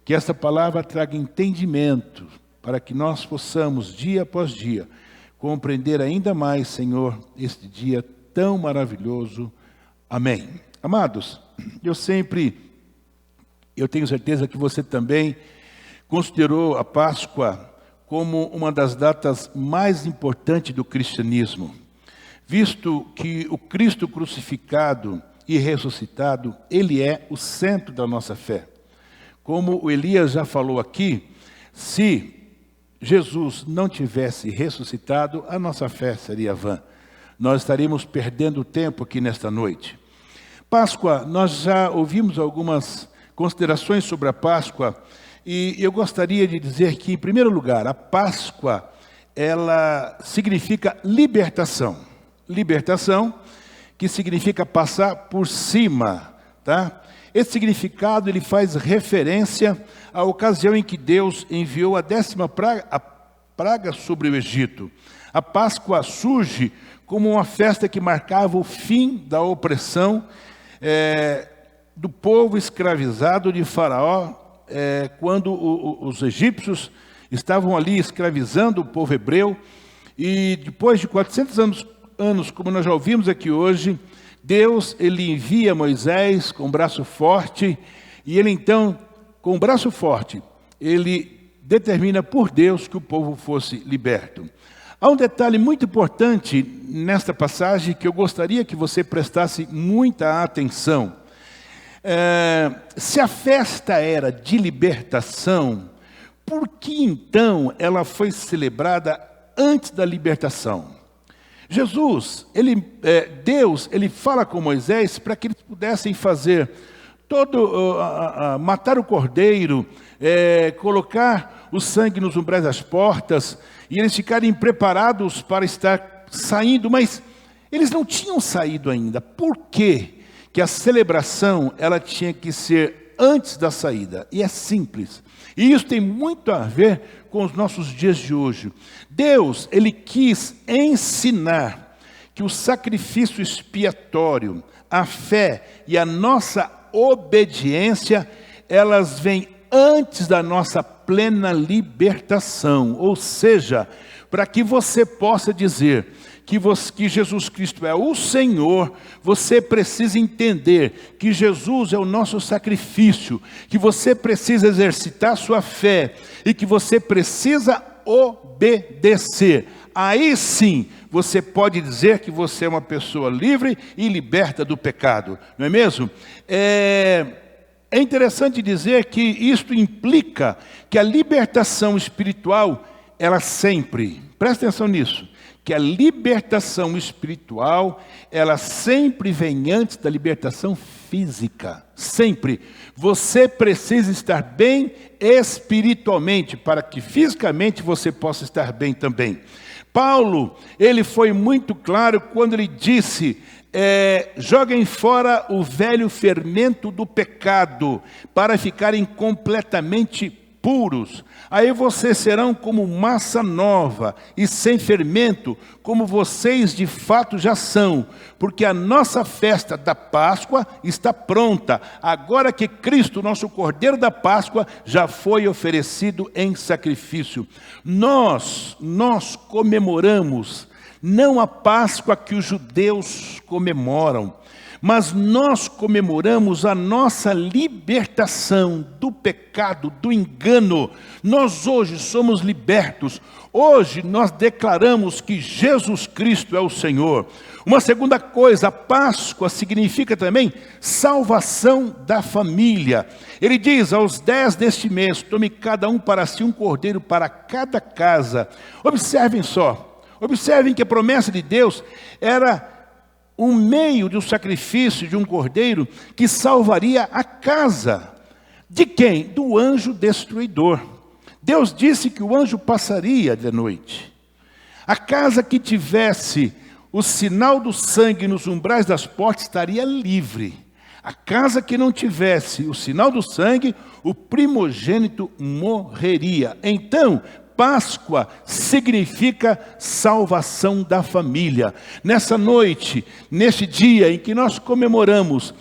que esta palavra traga entendimento, para que nós possamos, dia após dia, compreender ainda mais, Senhor, este dia tão maravilhoso. Amém. Amados, eu tenho certeza que você também considerou a Páscoa como uma das datas mais importantes do cristianismo, visto que o Cristo crucificado e ressuscitado, ele é o centro da nossa fé. Como o Elias já falou aqui, se Jesus não tivesse ressuscitado, a nossa fé seria vã. Nós estaríamos perdendo tempo aqui nesta noite. Páscoa, nós já ouvimos algumas considerações sobre a Páscoa, e eu gostaria de dizer que, em primeiro lugar, a Páscoa, ela significa libertação. Libertação que significa passar por cima, tá? Esse significado ele faz referência à ocasião em que Deus enviou a 10ª praga sobre o Egito. A Páscoa surge como uma festa que marcava o fim da opressão do povo escravizado de Faraó, quando os egípcios estavam ali escravizando o povo hebreu. E depois de 400 anos, como nós já ouvimos aqui hoje, Deus ele envia Moisés com um braço forte, e ele então, com um braço forte, ele determina por Deus que o povo fosse liberto. Há um detalhe muito importante nesta passagem que eu gostaria que você prestasse muita atenção. Se a festa era de libertação, por que então ela foi celebrada antes da libertação? Deus, ele fala com Moisés para que eles pudessem fazer matar o cordeiro, colocar o sangue nos umbrais das portas, e eles ficarem preparados para estar saindo, mas eles não tinham saído ainda. Por quê que a celebração ela tinha que ser antes da saída? E é simples. E isso tem muito a ver com os nossos dias de hoje. Deus, ele quis ensinar que o sacrifício expiatório, a fé e a nossa obediência, elas vêm antes da nossa plena libertação. Ou seja, para que você possa dizer que Jesus Cristo é o Senhor, você precisa entender que Jesus é o nosso sacrifício, que você precisa exercitar sua fé e que você precisa obedecer. Aí sim, você pode dizer que você é uma pessoa livre e liberta do pecado, não é mesmo? É interessante dizer que isto implica que a libertação espiritual, ela sempre, presta atenção nisso, que a libertação espiritual, ela sempre vem antes da libertação física. Sempre. Você precisa estar bem espiritualmente, para que fisicamente você possa estar bem também. Paulo, ele foi muito claro quando ele disse: joguem fora o velho fermento do pecado, para ficarem completamente puros. Aí vocês serão como massa nova e sem fermento, como vocês de fato já são, porque a nossa festa da Páscoa está pronta, agora que Cristo, nosso Cordeiro da Páscoa, já foi oferecido em sacrifício. Nós comemoramos não a Páscoa que os judeus comemoram, mas nós comemoramos a nossa libertação do pecado, do engano. Nós hoje somos libertos. Hoje nós declaramos que Jesus Cristo é o Senhor. Uma segunda coisa, a Páscoa significa também salvação da família. Ele diz: aos 10 deste mês, tome cada um para si um cordeiro para cada casa. Observem só, observem que a promessa de Deus era um meio de um sacrifício de um cordeiro que salvaria a casa. De quem? Do anjo destruidor. Deus disse que o anjo passaria de noite. A casa que tivesse o sinal do sangue nos umbrais das portas estaria livre. A casa que não tivesse o sinal do sangue, o primogênito morreria. Então, Páscoa significa salvação da família. Nessa noite, neste dia em que nós comemoramos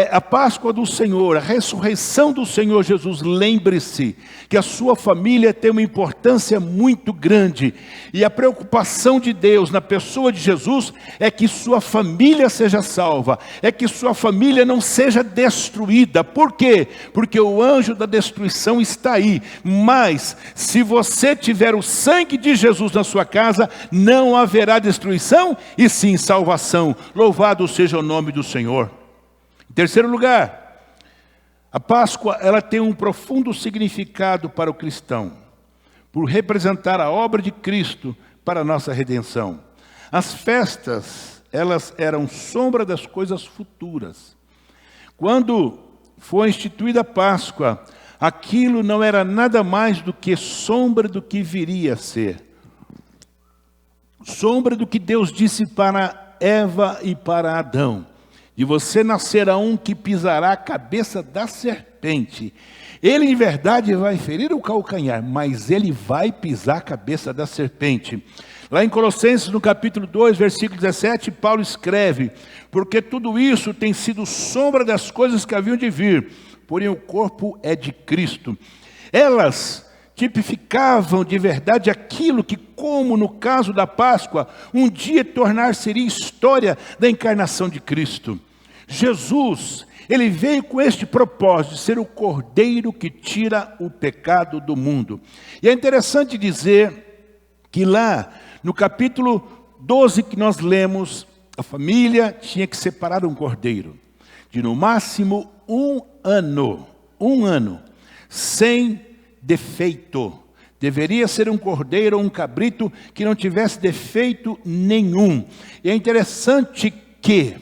a Páscoa do Senhor, a ressurreição do Senhor Jesus, lembre-se que a sua família tem uma importância muito grande. E a preocupação de Deus na pessoa de Jesus é que sua família seja salva, é que sua família não seja destruída. Por quê? Porque o anjo da destruição está aí. Mas se você tiver o sangue de Jesus na sua casa, não haverá destruição e sim salvação. Louvado seja o nome do Senhor. Em terceiro lugar, a Páscoa ela tem um profundo significado para o cristão, por representar a obra de Cristo para a nossa redenção. As festas, elas eram sombra das coisas futuras. Quando foi instituída a Páscoa, aquilo não era nada mais do que sombra do que viria a ser. Sombra do que Deus disse para Eva e para Adão. De você nascerá um que pisará a cabeça da serpente. Ele, em verdade, vai ferir o calcanhar, mas ele vai pisar a cabeça da serpente. Lá em Colossenses, no capítulo 2, versículo 17, Paulo escreve: porque tudo isso tem sido sombra das coisas que haviam de vir, porém o corpo é de Cristo. Elas tipificavam de verdade aquilo que, como no caso da Páscoa, um dia tornar-se-ia história da encarnação de Cristo. Jesus, ele veio com este propósito de ser o Cordeiro que tira o pecado do mundo. E é interessante dizer que lá no capítulo 12 que nós lemos, a família tinha que separar um cordeiro de no máximo um ano, sem defeito. Deveria ser um cordeiro ou um cabrito que não tivesse defeito nenhum. E é interessante que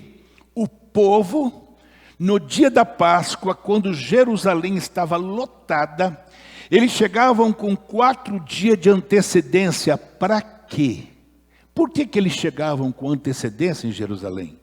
o povo, no dia da Páscoa, quando Jerusalém estava lotada, eles chegavam com 4 dias de antecedência. Para quê? Por que eles chegavam com antecedência em Jerusalém?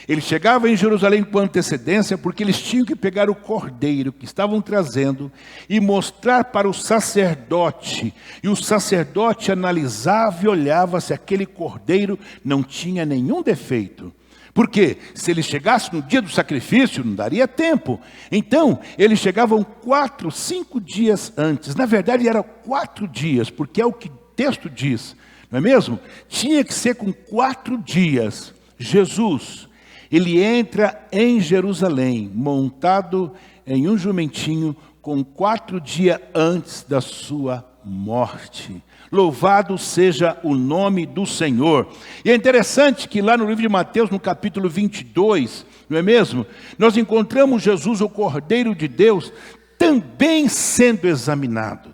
Eles chegavam em Jerusalém com antecedência porque eles tinham que pegar o cordeiro que estavam trazendo e mostrar para o sacerdote. E o sacerdote analisava e olhava se aquele cordeiro não tinha nenhum defeito. Porque se ele chegasse no dia do sacrifício, não daria tempo. Então, eles chegavam 4, 5 dias antes. Na verdade, era 4 dias, porque é o que o texto diz, não é mesmo? Tinha que ser com 4 dias. Jesus, ele entra em Jerusalém, montado em um jumentinho, com 4 dias antes da sua morte. Louvado seja o nome do Senhor. E é interessante que lá no livro de Mateus, no capítulo 22, não é mesmo? Nós encontramos Jesus, o Cordeiro de Deus, também sendo examinado.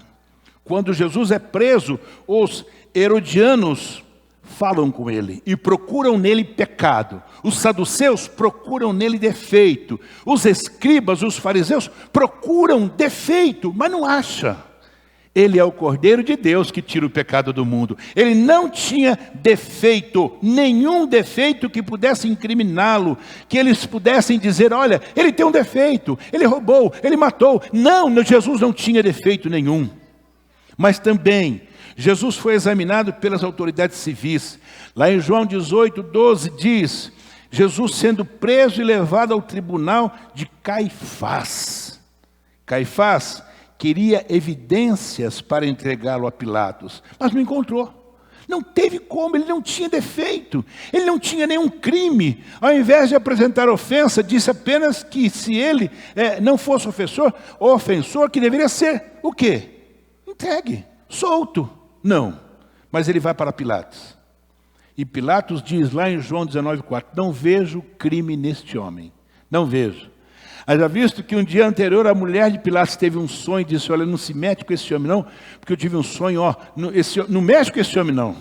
Quando Jesus é preso, os herodianos falam com ele e procuram nele pecado. Os saduceus procuram nele defeito. Os escribas, os fariseus procuram defeito, mas não acham. Ele é o Cordeiro de Deus que tira o pecado do mundo. Ele não tinha defeito, nenhum defeito que pudesse incriminá-lo, que eles pudessem dizer, olha, ele tem um defeito, ele roubou, ele matou. Não, Jesus não tinha defeito nenhum. Mas também, Jesus foi examinado pelas autoridades civis. Lá em João 18, 12 diz, Jesus sendo preso e levado ao tribunal de Caifás. Caifás queria evidências para entregá-lo a Pilatos, mas não encontrou. Não teve como, ele não tinha defeito, ele não tinha nenhum crime. Ao invés de apresentar ofensa, disse apenas que se ele não fosse ofensor, que deveria ser o quê? Entregue, solto. Não, mas ele vai para Pilatos. E Pilatos diz lá em João 19,4, não vejo crime neste homem, não vejo. Haja visto que um dia anterior a mulher de Pilatos teve um sonho e disse, olha, não se mete com esse homem não, porque eu tive um sonho, não mexe com esse homem não.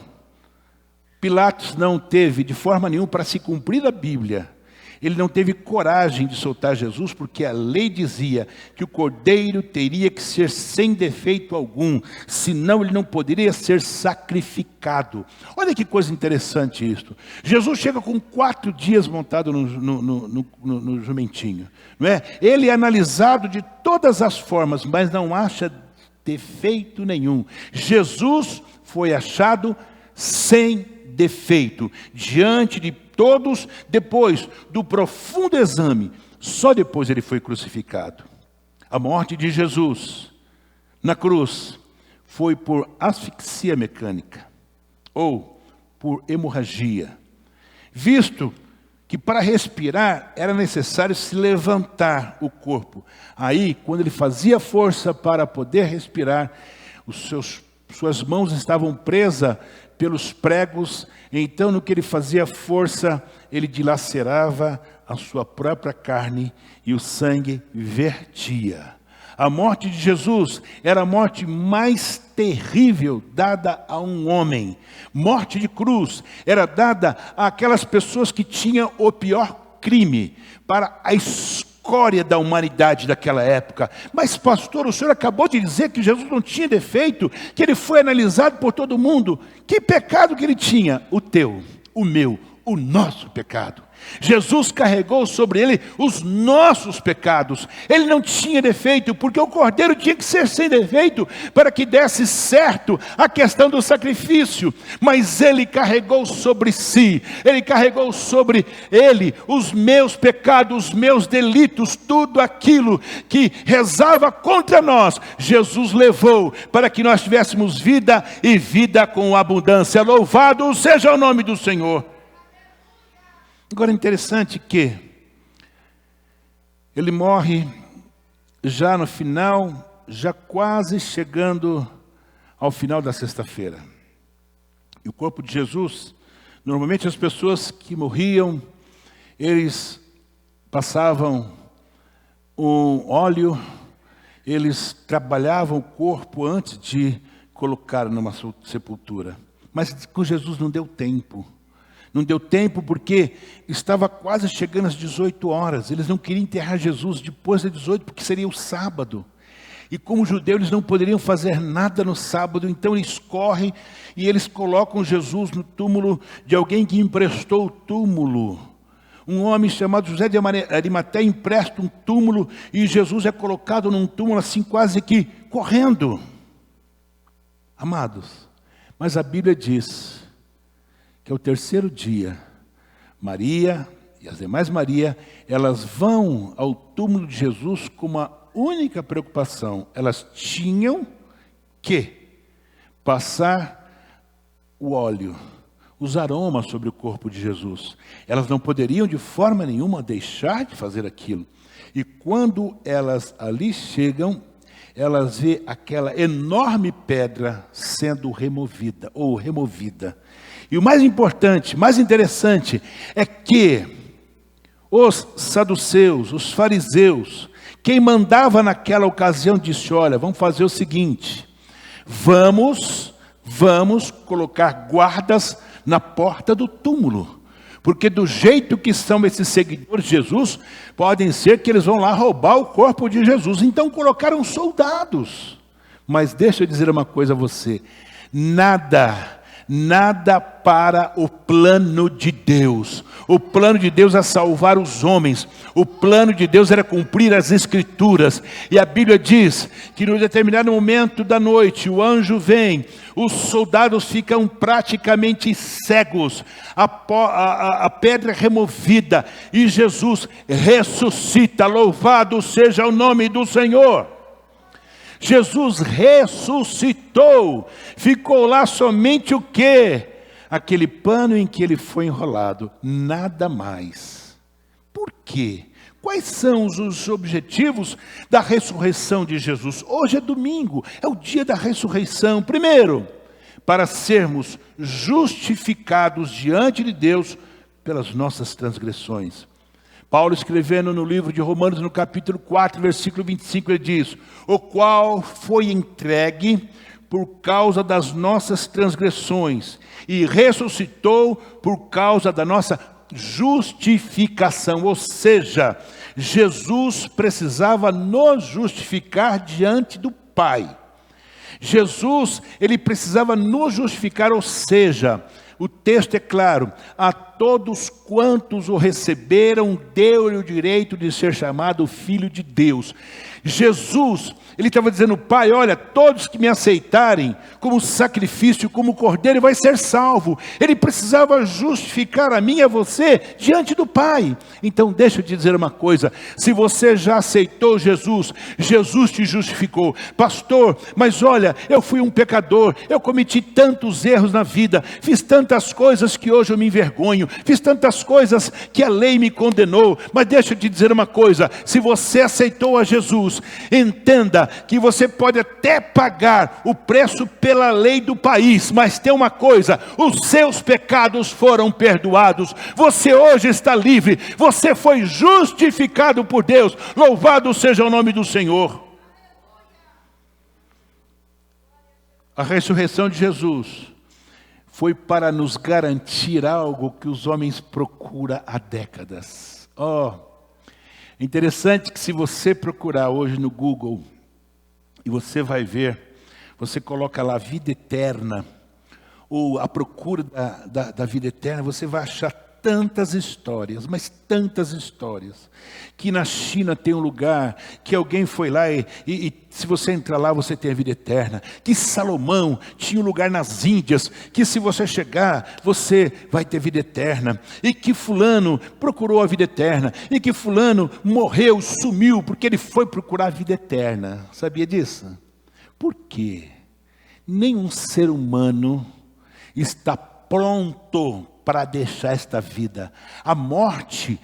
Pilatos não teve de forma nenhuma para se cumprir a Bíblia. Ele não teve coragem de soltar Jesus, porque a lei dizia que o cordeiro teria que ser sem defeito algum, senão ele não poderia ser sacrificado. Olha que coisa interessante isto. Jesus chega com 4 dias montado no jumentinho, não é? Ele é analisado de todas as formas, mas não acha defeito nenhum. Jesus foi achado sem defeito, diante de todos, depois do profundo exame, só depois ele foi crucificado. A morte de Jesus na cruz foi por asfixia mecânica ou por hemorragia, visto que para respirar era necessário se levantar o corpo. Aí, quando ele fazia força para poder respirar, suas mãos estavam presas pelos pregos, então no que ele fazia força, ele dilacerava a sua própria carne e o sangue vertia. A morte de Jesus era a morte mais terrível dada a um homem. Morte de cruz era dada àquelas pessoas que tinham o pior crime, para a escória da humanidade daquela época. Mas pastor, o senhor acabou de dizer que Jesus não tinha defeito, que ele foi analisado por todo mundo. Que pecado que ele tinha? O teu, o meu, o nosso pecado. Jesus carregou sobre ele os nossos pecados. Ele não tinha defeito, porque o cordeiro tinha que ser sem defeito para que desse certo a questão do sacrifício. Mas ele carregou sobre si, ele carregou sobre ele os meus pecados, os meus delitos, tudo aquilo que rezava contra nós, Jesus levou para que nós tivéssemos vida e vida com abundância. Louvado seja o nome do Senhor. Agora é interessante que ele morre já no final, já quase chegando ao final da sexta-feira. E o corpo de Jesus, normalmente as pessoas que morriam, eles passavam um óleo, eles trabalhavam o corpo antes de colocar numa sepultura. Mas com Jesus não deu tempo. Não deu tempo porque estava quase chegando às 18 horas. Eles não queriam enterrar Jesus depois das 18, porque seria o sábado. E como judeus, eles não poderiam fazer nada no sábado. Então eles correm e eles colocam Jesus no túmulo de alguém que emprestou o túmulo. Um homem chamado José de Arimateia empresta um túmulo e Jesus é colocado num túmulo assim quase que correndo. Amados, mas a Bíblia diz que ao terceiro dia, Maria e as demais Maria, elas vão ao túmulo de Jesus com uma única preocupação. Elas tinham que passar o óleo, os aromas sobre o corpo de Jesus. Elas não poderiam de forma nenhuma deixar de fazer aquilo. E quando elas ali chegam, elas vê aquela enorme pedra sendo removida. E o mais importante, mais interessante, é que os saduceus, os fariseus, quem mandava naquela ocasião disse: olha, vamos fazer o seguinte, vamos colocar guardas na porta do túmulo, porque do jeito que são esses seguidores de Jesus, podem ser que eles vão lá roubar o corpo de Jesus. Então colocaram soldados. Mas deixa eu dizer uma coisa a você, nada para o plano de Deus. O plano de Deus é salvar os homens. O plano de Deus era cumprir as Escrituras. E a Bíblia diz que num determinado momento da noite, o anjo vem, os soldados ficam praticamente cegos, a pedra é removida e Jesus ressuscita. Louvado seja o nome do Senhor. Jesus ressuscitou, ficou lá somente o quê? Aquele pano em que ele foi enrolado, nada mais. Por quê? Quais são os objetivos da ressurreição de Jesus? Hoje é domingo, é o dia da ressurreição. Primeiro, para sermos justificados diante de Deus pelas nossas transgressões. Paulo, escrevendo no livro de Romanos, no capítulo 4, versículo 25, ele diz: o qual foi entregue por causa das nossas transgressões e ressuscitou por causa da nossa justificação. Ou seja, Jesus precisava nos justificar diante do Pai. Jesus, ele precisava nos justificar, ou seja, o texto é claro: a todos quantos o receberam, deu-lhe o direito de ser chamado Filho de Deus. Jesus, ele estava dizendo: Pai, olha, todos que me aceitarem como sacrifício, como cordeiro, vai ser salvo. Ele precisava justificar a mim e a você diante do Pai. Então deixa eu te dizer uma coisa: se você já aceitou Jesus, Jesus te justificou. Pastor, mas olha, eu fui um pecador, eu cometi tantos erros na vida, fiz tantas coisas que hoje eu me envergonho, fiz tantas coisas que a lei me condenou. Mas deixa eu te dizer uma coisa: se você aceitou a Jesus, entenda que você pode até pagar o preço pela lei do país, mas tem uma coisa: os seus pecados foram perdoados. Você hoje está livre, você foi justificado por Deus. Louvado seja o nome do Senhor. A ressurreição de Jesus foi para nos garantir algo que os homens procuram há décadas. Interessante que se você procurar hoje no Google, e você vai ver, você coloca lá vida eterna, ou a procura da vida eterna, você vai achar tantas histórias, mas tantas histórias, que na China tem um lugar que alguém foi lá e se você entrar lá você tem a vida eterna, que Salomão tinha um lugar nas Índias, que se você chegar você vai ter vida eterna, e que fulano procurou a vida eterna, e que fulano morreu, sumiu, porque ele foi procurar a vida eterna. Sabia disso? Por quê? Nenhum ser humano está pronto para deixar esta vida. A morte,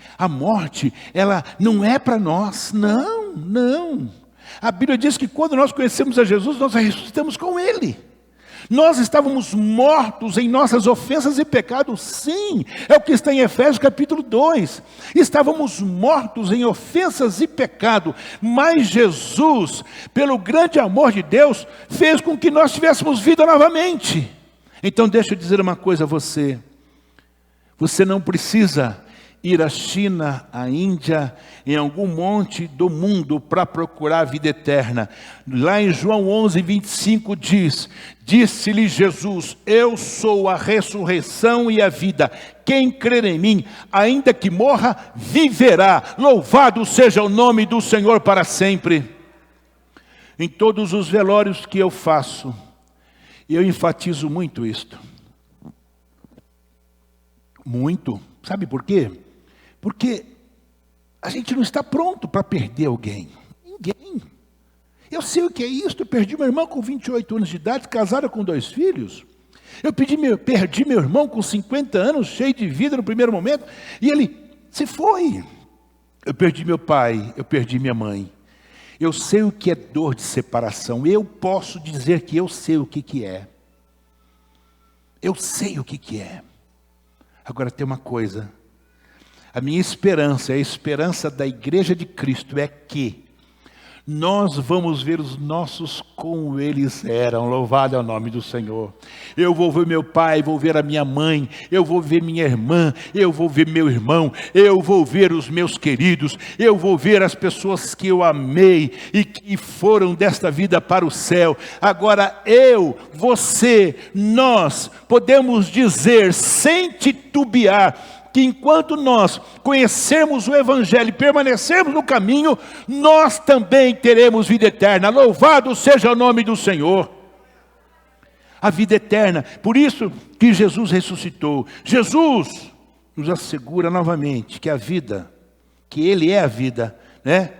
ela não é para nós, não. A Bíblia diz que quando nós conhecemos a Jesus, nós ressuscitamos com Ele. Nós estávamos mortos em nossas ofensas e pecados, sim, é o que está em Efésios capítulo 2. Estávamos mortos em ofensas e pecado, mas Jesus, pelo grande amor de Deus, fez com que nós tivéssemos vida novamente. Então deixa eu dizer uma coisa a você. Você não precisa ir à China, à Índia, em algum monte do mundo para procurar a vida eterna. Lá em João 11:25 diz: disse-lhe Jesus, eu sou a ressurreição e a vida. Quem crer em mim, ainda que morra, viverá. Louvado seja o nome do Senhor para sempre. Em todos os velórios que eu faço, eu enfatizo muito isto. Muito. Sabe por quê? Porque a gente não está pronto para perder alguém. Ninguém. Eu sei o que é isso. Eu perdi meu irmão com 28 anos de idade, casado com 2 filhos. Eu perdi meu irmão com 50 anos, cheio de vida no primeiro momento, e ele se foi. Eu perdi meu pai, eu perdi minha mãe. Eu sei o que é dor de separação. Eu posso dizer que eu sei o que é. Eu sei o que é. Agora tem uma coisa, a minha esperança, a esperança da Igreja de Cristo é que nós vamos ver os nossos como eles eram. Louvado é o nome do Senhor. Eu vou ver meu pai, vou ver a minha mãe, eu vou ver minha irmã, eu vou ver meu irmão, eu vou ver os meus queridos, eu vou ver as pessoas que eu amei e que foram desta vida para o céu. Agora eu, você, nós podemos dizer sem titubear que enquanto nós conhecermos o Evangelho e permanecermos no caminho, nós também teremos vida eterna. Louvado seja o nome do Senhor. A vida eterna. Por isso que Jesus ressuscitou. Jesus nos assegura novamente que a vida, que Ele é a vida, né?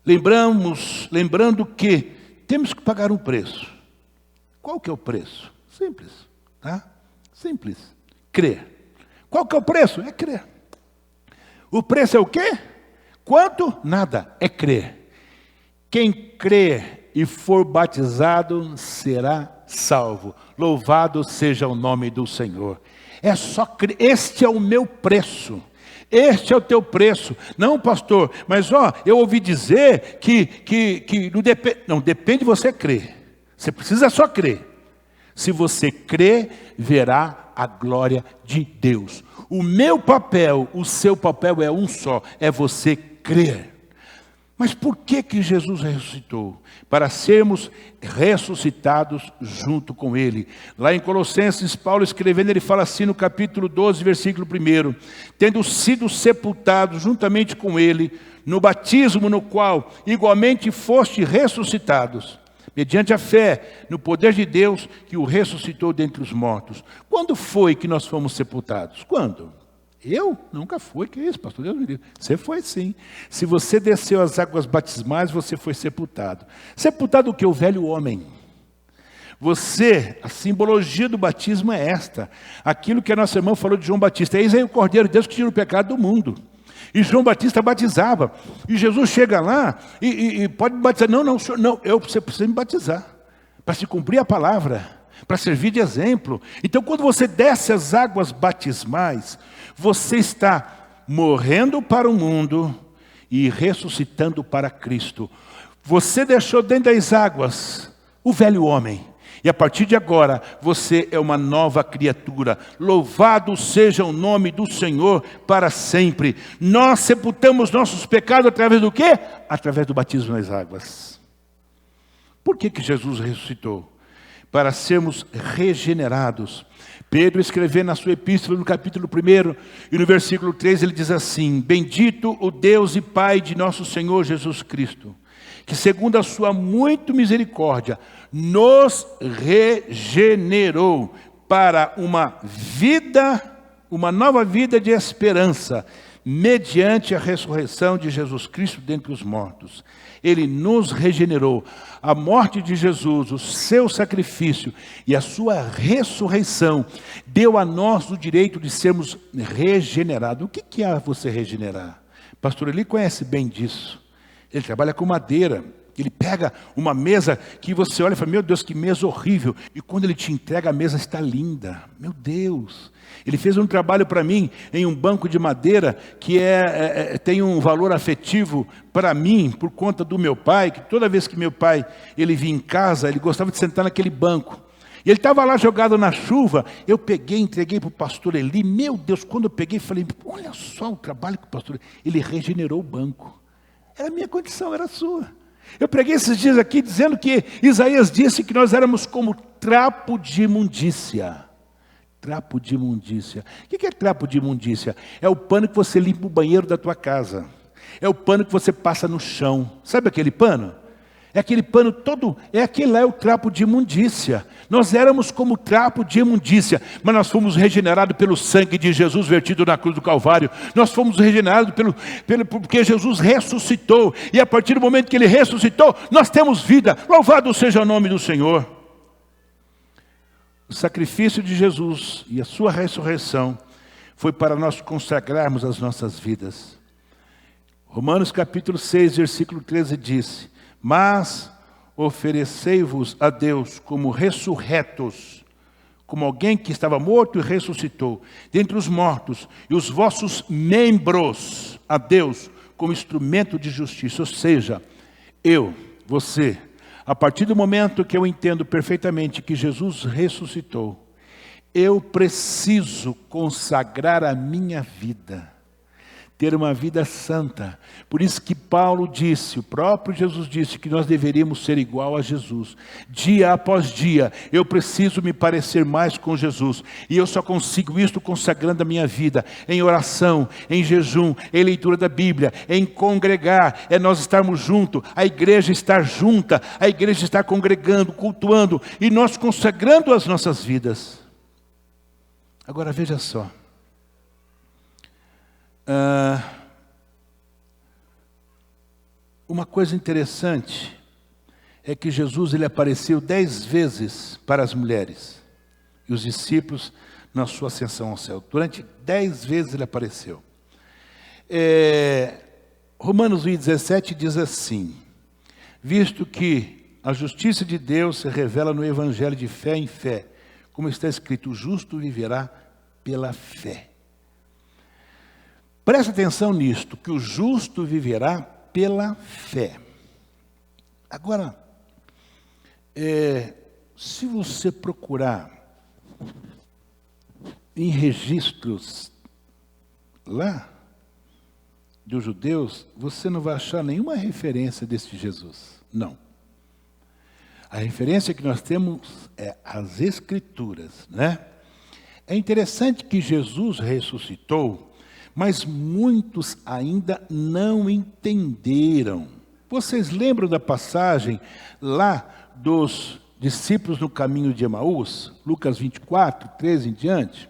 Lembrando que temos que pagar um preço. Qual que é o preço? Simples, tá? Simples. Crer. Qual que é o preço? É crer. O preço é o quê? Quanto? Nada. É crer. Quem crer e for batizado será salvo. Louvado seja o nome do Senhor. É só crer. Este é o meu preço. Este é o teu preço. Não, pastor, mas eu ouvi dizer que não depende de você crer. Você precisa só crer. Se você crer, verá a glória de Deus. O meu papel, o seu papel é um só, é você crer. Mas por que Jesus ressuscitou? Para sermos ressuscitados junto com Ele. Lá em Colossenses, Paulo escrevendo, ele fala assim no capítulo 12, versículo 1. Tendo sido sepultados juntamente com Ele, no batismo no qual igualmente foste ressuscitados, mediante a fé no poder de Deus que o ressuscitou dentre os mortos. Quando foi que nós fomos sepultados? Quando? Eu? Nunca fui. Que isso, pastor? Deus me livre. Você foi sim. Se você desceu as águas batismais, você foi sepultado. Sepultado o que? O velho homem. Você, a simbologia do batismo é esta. Aquilo que a nossa irmã falou de João Batista. Eis aí o Cordeiro de Deus que tira o pecado do mundo. E João Batista batizava. E Jesus chega lá e pode me batizar. Não, senhor, não, você precisa me batizar. Para se cumprir a palavra. Para servir de exemplo. Então quando você desce as águas batismais, você está morrendo para o mundo e ressuscitando para Cristo. Você deixou dentro das águas o velho homem. E a partir de agora, você é uma nova criatura. Louvado seja o nome do Senhor para sempre. Nós sepultamos nossos pecados através do quê? Através do batismo nas águas. Por que Jesus ressuscitou? Para sermos regenerados, Pedro, escrevendo na sua epístola, no capítulo 1 e no versículo 3, ele diz assim: bendito o Deus e Pai de nosso Senhor Jesus Cristo, que segundo a sua muito misericórdia, nos regenerou para uma nova vida de esperança, mediante a ressurreição de Jesus Cristo dentre os mortos. Ele nos regenerou. A morte de Jesus, o seu sacrifício e a sua ressurreição deu a nós o direito de sermos regenerados. O que é você regenerar? Pastor Eli conhece bem disso. Ele trabalha com madeira. Ele pega uma mesa que você olha e fala: meu Deus, que mesa horrível. E quando ele te entrega, a mesa está linda. Meu Deus. Ele fez um trabalho para mim em um banco de madeira que tem um valor afetivo para mim, por conta do meu pai, que toda vez que meu pai ele vinha em casa, ele gostava de sentar naquele banco. E ele estava lá jogado na chuva, eu peguei, entreguei para o pastor Eli. Meu Deus, quando eu peguei, falei: olha só o trabalho que o pastor ele regenerou o banco. Era a minha condição, era a sua. Eu preguei esses dias aqui dizendo que Isaías disse que nós éramos como trapo de imundícia. Trapo de imundícia. O que é trapo de imundícia? É o pano que você limpa o banheiro da tua casa. É o pano que você passa no chão. Sabe aquele pano? É aquele pano todo, aquele lá é o trapo de imundícia. Nós éramos como trapo de imundícia, mas nós fomos regenerados pelo sangue de Jesus vertido na cruz do Calvário. Nós fomos regenerados porque Jesus ressuscitou. E a partir do momento que Ele ressuscitou, nós temos vida. Louvado seja o nome do Senhor. O sacrifício de Jesus e a sua ressurreição foi para nós consagrarmos as nossas vidas. Romanos capítulo 6, versículo 13 diz: mas oferecei-vos a Deus como ressurretos, como alguém que estava morto e ressuscitou dentre os mortos, e os vossos membros a Deus como instrumento de justiça. Ou seja, você, a partir do momento que eu entendo perfeitamente que Jesus ressuscitou, eu preciso consagrar a minha vida, ter uma vida santa. Por isso que Paulo disse, o próprio Jesus disse, que nós deveríamos ser igual a Jesus. Dia após dia, eu preciso me parecer mais com Jesus. E eu só consigo isso consagrando a minha vida em oração, em jejum, em leitura da Bíblia, em congregar. É nós estarmos juntos, a igreja estar junta, a igreja estar congregando, cultuando, e nós consagrando as nossas vidas. Agora veja só. Uma coisa interessante é que Jesus ele apareceu 10 vezes para as mulheres e os discípulos na sua ascensão ao céu. Durante 10 vezes ele apareceu. Romanos 1,17 diz assim: visto que a justiça de Deus se revela no evangelho de fé em fé, como está escrito, o justo viverá pela fé. Presta atenção nisto, que o justo viverá pela fé. Agora, se você procurar em registros lá dos judeus, você não vai achar nenhuma referência desse Jesus. Não. A referência que nós temos é as Escrituras, né? É interessante que Jesus ressuscitou, mas muitos ainda não entenderam. Vocês lembram da passagem lá dos discípulos no caminho de Emaús? Lucas 24, 13 em diante.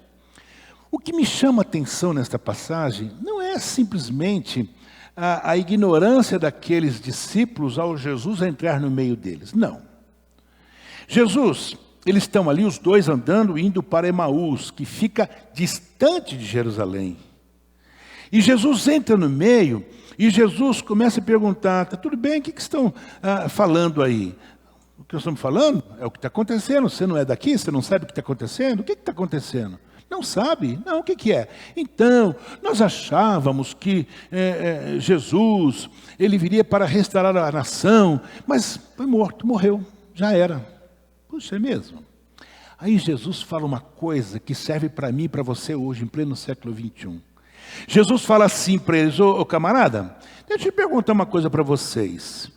O que me chama a atenção nesta passagem não é simplesmente a ignorância daqueles discípulos ao Jesus entrar no meio deles. Não. Jesus, eles estão ali, os dois andando, indo para Emaús, que fica distante de Jerusalém. E Jesus entra no meio e Jesus começa a perguntar: tá tudo bem, o que estão falando aí? O que nós estamos falando é o que está acontecendo. Você não é daqui? Você não sabe o que está acontecendo? O que está acontecendo? Não sabe? Não, o que é? Então, nós achávamos que Jesus, ele viria para restaurar a nação, mas foi morto, morreu, já era. Puxa, é mesmo? Aí Jesus fala uma coisa que serve para mim e para você hoje, em pleno século 21. Jesus fala assim para eles: ô camarada, deixa eu perguntar uma coisa para vocês.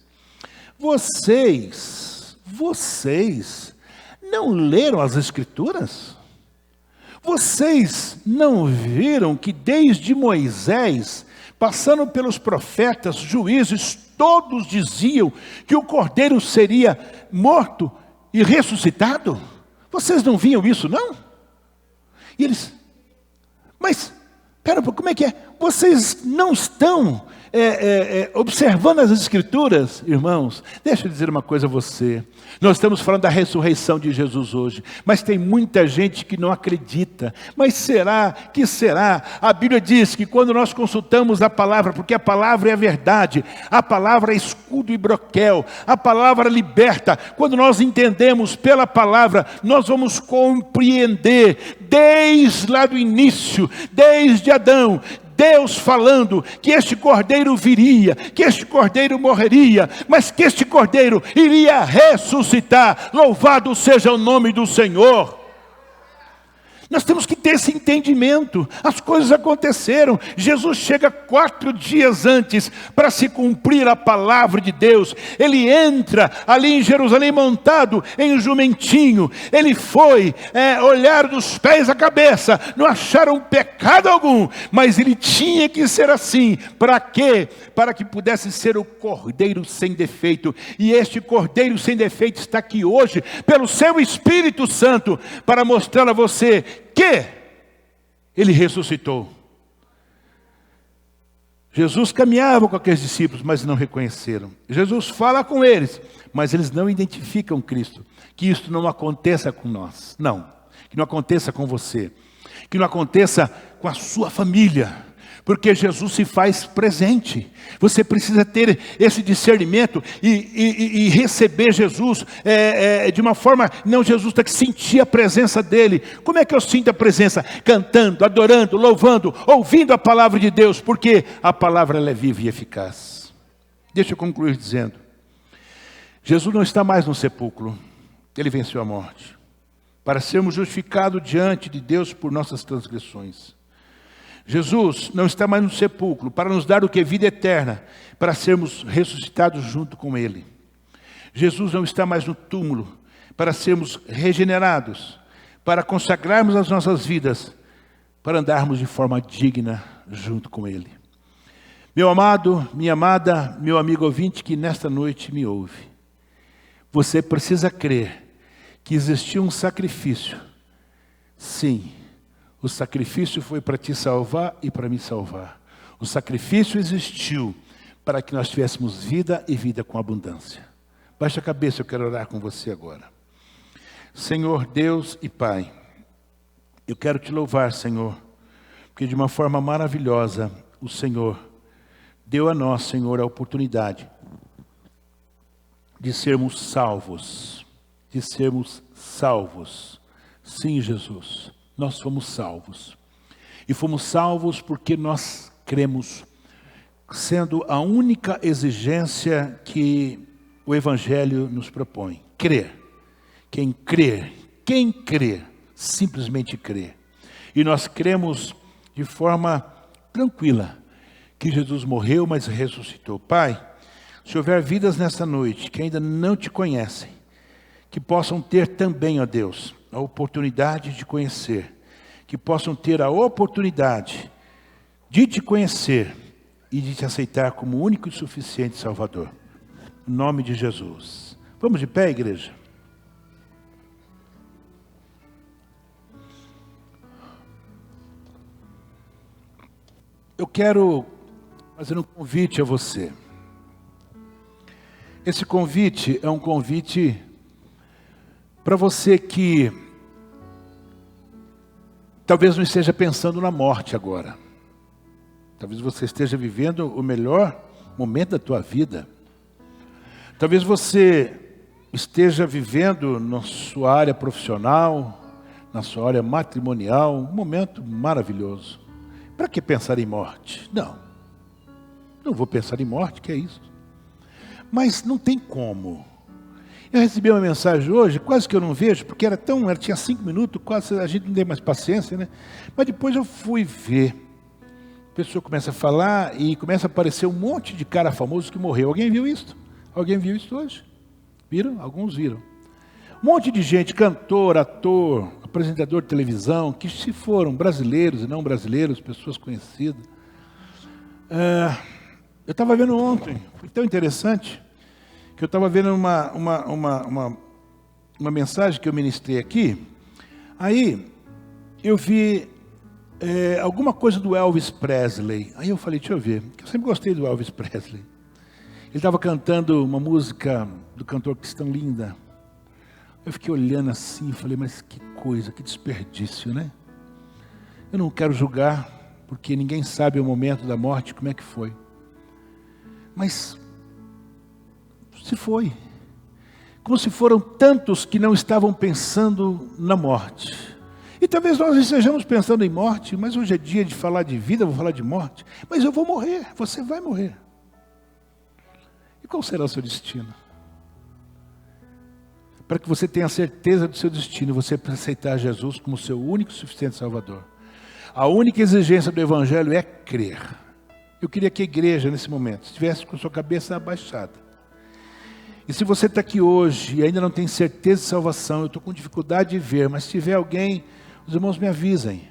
Vocês não leram as Escrituras? Vocês não viram que desde Moisés, passando pelos profetas, juízes, todos diziam que o cordeiro seria morto e ressuscitado? Vocês não viam isso, não? E eles, mas, pera, como é que é? Vocês não estão observando as Escrituras? Irmãos, deixa eu dizer uma coisa a você. Nós estamos falando da ressurreição de Jesus hoje, mas tem muita gente que não acredita. Mas será que será? A Bíblia diz que quando nós consultamos a palavra, porque a palavra é a verdade, a palavra é escudo e broquel, a palavra liberta. Quando nós entendemos pela palavra, nós vamos compreender desde lá do início, desde Adão, Deus falando que este cordeiro viria, que este cordeiro morreria, mas que este cordeiro iria ressuscitar. Louvado seja o nome do Senhor. Nós temos que ter esse entendimento. As coisas aconteceram. Jesus chega 4 dias antes para se cumprir a palavra de Deus. Ele entra ali em Jerusalém montado em um jumentinho. Ele foi olhar dos pés à cabeça. Não acharam pecado algum. Mas ele tinha que ser assim. Para quê? Para que pudesse ser o cordeiro sem defeito. E este cordeiro sem defeito está aqui hoje pelo seu Espírito Santo para mostrar a você que ele ressuscitou. Jesus caminhava com aqueles discípulos, mas não reconheceram. Jesus fala com eles, mas eles não identificam Cristo. Que isso não aconteça com nós. Não. Que não aconteça com você. Que não aconteça com a sua família. Porque Jesus se faz presente. Você precisa ter esse discernimento e receber Jesus de uma forma... Não, Jesus tem que sentir a presença dele. Como é que eu sinto a presença? Cantando, adorando, louvando, ouvindo a palavra de Deus. Porque a palavra ela é viva e eficaz. Deixa eu concluir dizendo. Jesus não está mais no sepulcro. Ele venceu a morte. Para sermos justificados diante de Deus por nossas transgressões. Jesus não está mais no sepulcro para nos dar o que é vida eterna, para sermos ressuscitados junto com Ele. Jesus não está mais no túmulo para sermos regenerados, para consagrarmos as nossas vidas, para andarmos de forma digna junto com Ele. Meu amado, minha amada, meu amigo ouvinte que nesta noite me ouve, você precisa crer que existiu um sacrifício. Sim. O sacrifício foi para te salvar e para me salvar. O sacrifício existiu para que nós tivéssemos vida e vida com abundância. Baixa a cabeça, eu quero orar com você agora. Senhor Deus e Pai, eu quero te louvar, Senhor, porque de uma forma maravilhosa o Senhor deu a nós, Senhor, a oportunidade de sermos salvos. De sermos salvos. Sim, Jesus. Nós fomos salvos. E fomos salvos porque nós cremos, sendo a única exigência que o Evangelho nos propõe. Crer. Quem crer, simplesmente crer. E nós cremos de forma tranquila que Jesus morreu, mas ressuscitou. Pai, se houver vidas nesta noite que ainda não te conhecem, que possam ter também, ó Deus, a oportunidade de conhecer, que possam ter a oportunidade de te conhecer e de te aceitar como único e suficiente Salvador. Em nome de Jesus. Vamos de pé, igreja? Eu quero fazer um convite a você. Esse convite é um convite para você que talvez não esteja pensando na morte agora. Talvez você esteja vivendo o melhor momento da tua vida. Talvez você esteja vivendo na sua área profissional, na sua área matrimonial, um momento maravilhoso. Para que pensar em morte? Não vou pensar em morte, que é isso? Mas não tem como. Eu recebi uma mensagem hoje, quase que eu não vejo, porque tinha 5 minutos, quase a gente não tem mais paciência, né? Mas depois eu fui ver. A pessoa começa a falar e começa a aparecer um monte de cara famoso que morreu. Alguém viu isso? Alguém viu isso hoje? Viram? Alguns viram. Um monte de gente, cantor, ator, apresentador de televisão, que se foram brasileiros e não brasileiros, pessoas conhecidas. Eu estava vendo ontem, foi tão interessante, que eu estava vendo uma mensagem que eu ministrei aqui, aí eu vi alguma coisa do Elvis Presley. Aí eu falei, deixa eu ver, que eu sempre gostei do Elvis Presley. Ele estava cantando uma música do cantor cristão linda. Eu fiquei olhando assim e falei, mas que coisa, que desperdício, né? Eu não quero julgar, porque ninguém sabe o momento da morte, como é que foi. Mas se foi. Como se foram tantos que não estavam pensando na morte. E talvez nós estejamos pensando em morte, mas hoje é dia de falar de vida, eu vou falar de morte. Mas eu vou morrer, você vai morrer. E qual será o seu destino? Para que você tenha certeza do seu destino, você precisa aceitar Jesus como seu único e suficiente Salvador. A única exigência do Evangelho é crer. Eu queria que a igreja, nesse momento, estivesse com a sua cabeça abaixada. E se você está aqui hoje e ainda não tem certeza de salvação, eu estou com dificuldade de ver, mas se tiver alguém, os irmãos me avisem.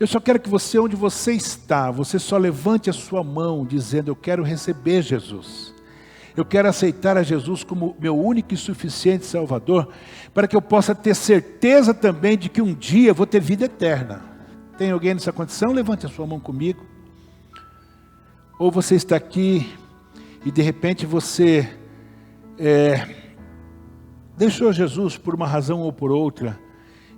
Eu só quero que você, onde você está, você só levante a sua mão dizendo, eu quero receber Jesus. Eu quero aceitar a Jesus como meu único e suficiente Salvador, para que eu possa ter certeza também de que um dia eu vou ter vida eterna. Tem alguém nessa condição? Levante a sua mão comigo. Ou você está aqui e de repente você deixou Jesus por uma razão ou por outra,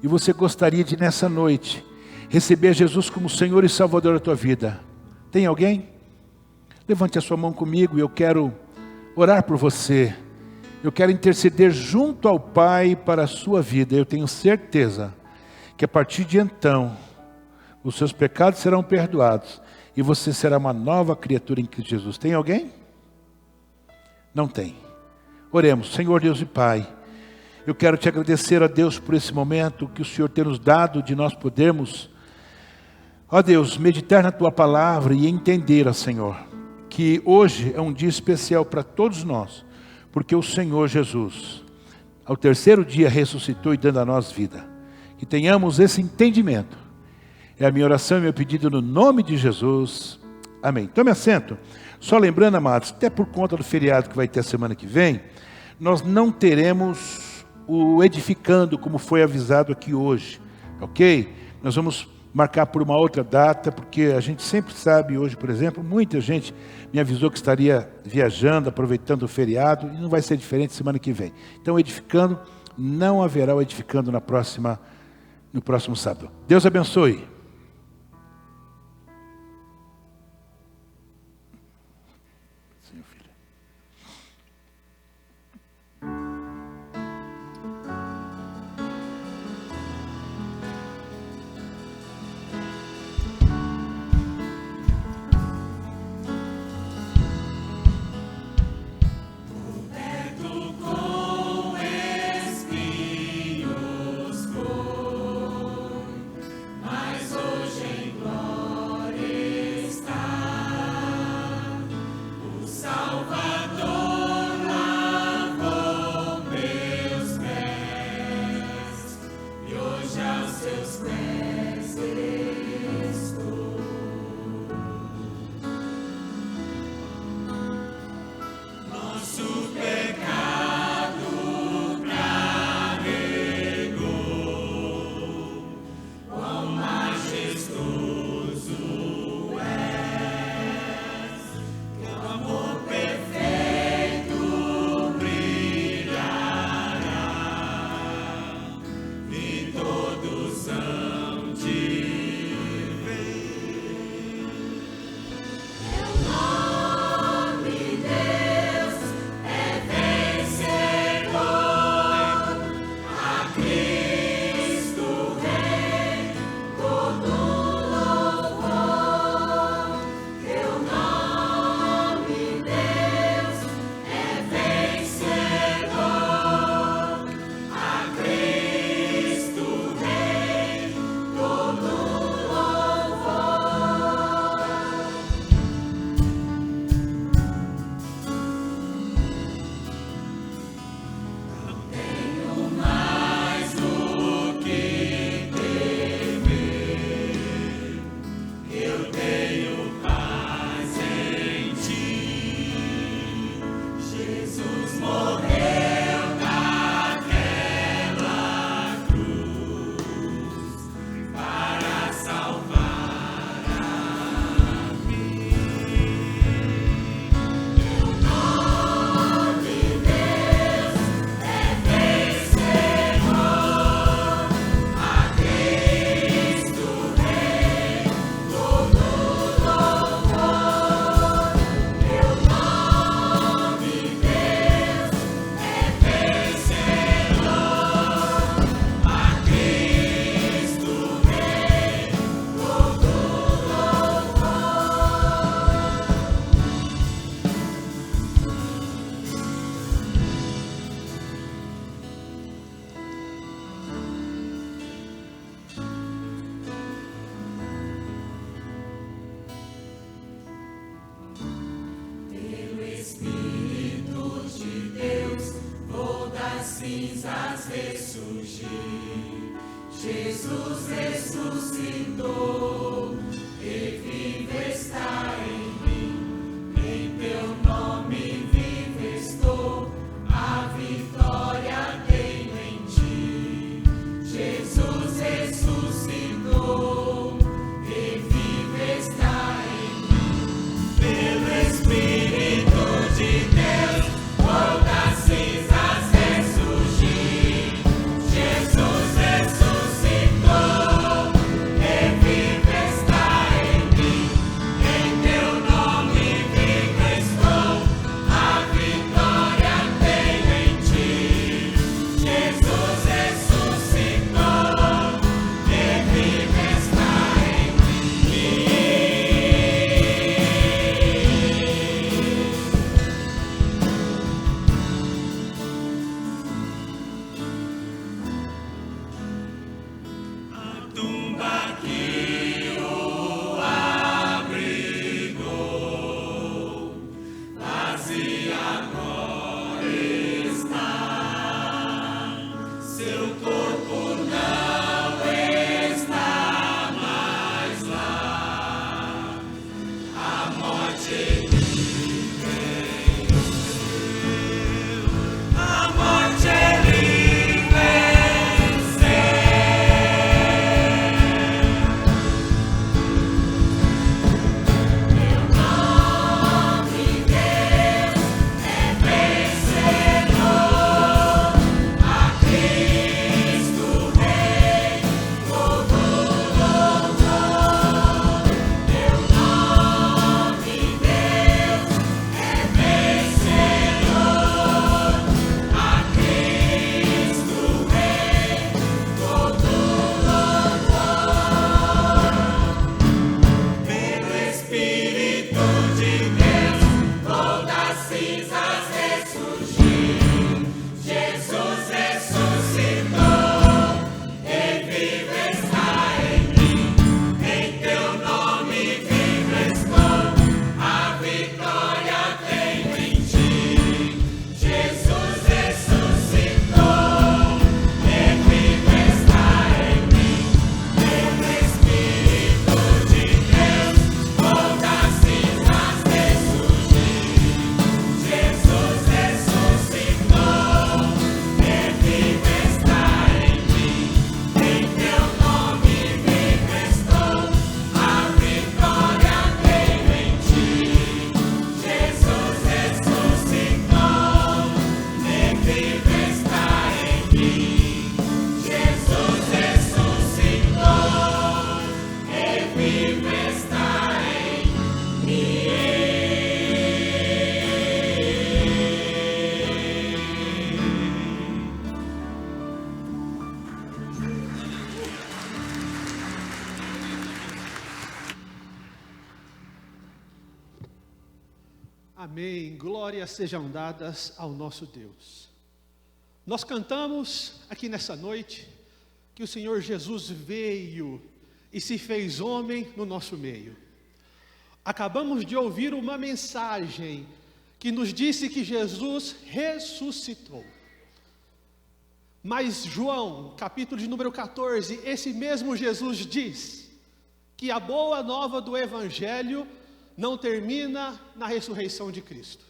e você gostaria de nessa noite receber Jesus como Senhor e Salvador da tua vida. Tem alguém? Levante a sua mão comigo e eu quero orar por você. Eu quero interceder junto ao Pai para a sua vida. Eu tenho certeza que a partir de então, os seus pecados serão perdoados e você será uma nova criatura em Cristo Jesus. Tem alguém? Não tem. Oremos. Senhor Deus e Pai, eu quero te agradecer a Deus por esse momento que o Senhor tem nos dado de nós podermos, ó Deus, meditar na tua palavra e entender, ó Senhor, que hoje é um dia especial para todos nós, porque o Senhor Jesus, ao terceiro dia, ressuscitou e dando a nós vida. Que tenhamos esse entendimento. É a minha oração e meu pedido no nome de Jesus. Amém. Tome assento. Só lembrando, amados, até por conta do feriado que vai ter a semana que vem, nós não teremos o edificando como foi avisado aqui hoje, ok? Nós vamos marcar por uma outra data, porque a gente sempre sabe hoje, por exemplo, muita gente me avisou que estaria viajando, aproveitando o feriado, e não vai ser diferente semana que vem. Então, edificando, não haverá o edificando no próximo sábado. Deus abençoe. Mas Amém. Glórias sejam dadas ao nosso Deus. Nós cantamos aqui nessa noite que o Senhor Jesus veio e se fez homem no nosso meio. Acabamos de ouvir uma mensagem que nos disse que Jesus ressuscitou. Mas João, capítulo de número 14, esse mesmo Jesus diz que a boa nova do Evangelho não termina na ressurreição de Cristo.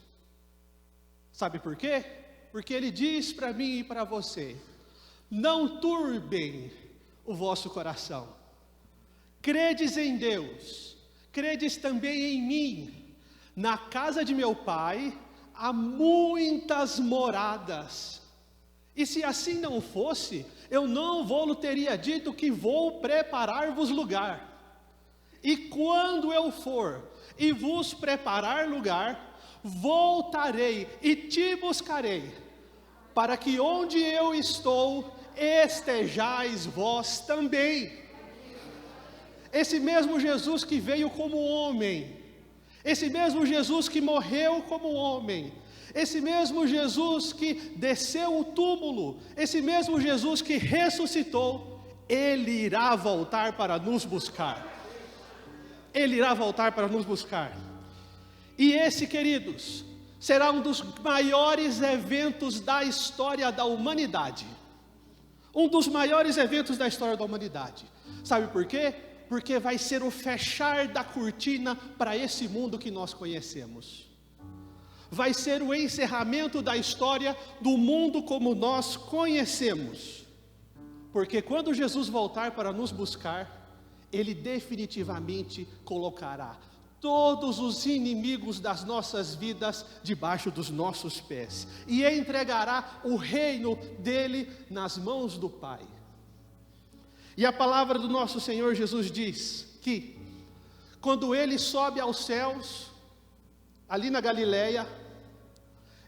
Sabe por quê? Porque ele diz para mim e para você: não turbem o vosso coração. Credes em Deus, credes também em mim. Na casa de meu Pai há muitas moradas. E se assim não fosse, eu não vou teria dito que vou preparar-vos lugar. E quando eu for e vos preparar lugar, voltarei e te buscarei, para que onde eu estou, estejais vós também. Esse mesmo Jesus que veio como homem, esse mesmo Jesus que morreu como homem, esse mesmo Jesus que desceu o túmulo, esse mesmo Jesus que ressuscitou, Ele irá voltar para nos buscar. Ele irá voltar para nos buscar. E esse, queridos, será um dos maiores eventos da história da humanidade. Um dos maiores eventos da história da humanidade. Sabe por quê? Porque vai ser o fechar da cortina para esse mundo que nós conhecemos. Vai ser o encerramento da história do mundo como nós conhecemos. Porque quando Jesus voltar para nos buscar, Ele definitivamente colocará todos os inimigos das nossas vidas debaixo dos nossos pés. E entregará o reino dele nas mãos do Pai. E a palavra do nosso Senhor Jesus diz que, quando Ele sobe aos céus, ali na Galileia,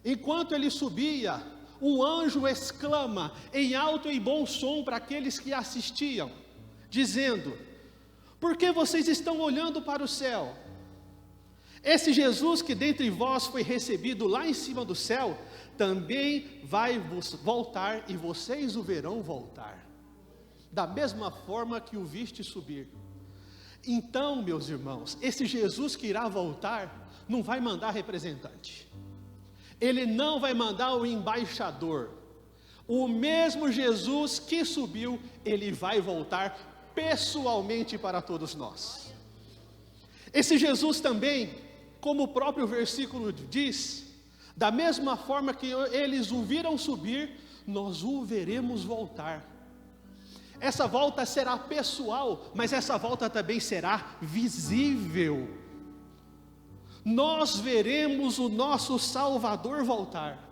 enquanto Ele subia, um anjo exclama em alto e bom som para aqueles que assistiam, dizendo: por que vocês estão olhando para o céu? Esse Jesus que dentre vós foi recebido lá em cima do céu, também vai voltar e vocês o verão voltar, da mesma forma que o viste subir. Então, meus irmãos, esse Jesus que irá voltar, não vai mandar representante. Ele não vai mandar o embaixador. O mesmo Jesus que subiu, Ele vai voltar pessoalmente para todos nós. Esse Jesus também, como o próprio versículo diz, da mesma forma que eles o viram subir, nós o veremos voltar. Essa volta será pessoal, mas essa volta também será visível. Nós veremos o nosso Salvador voltar.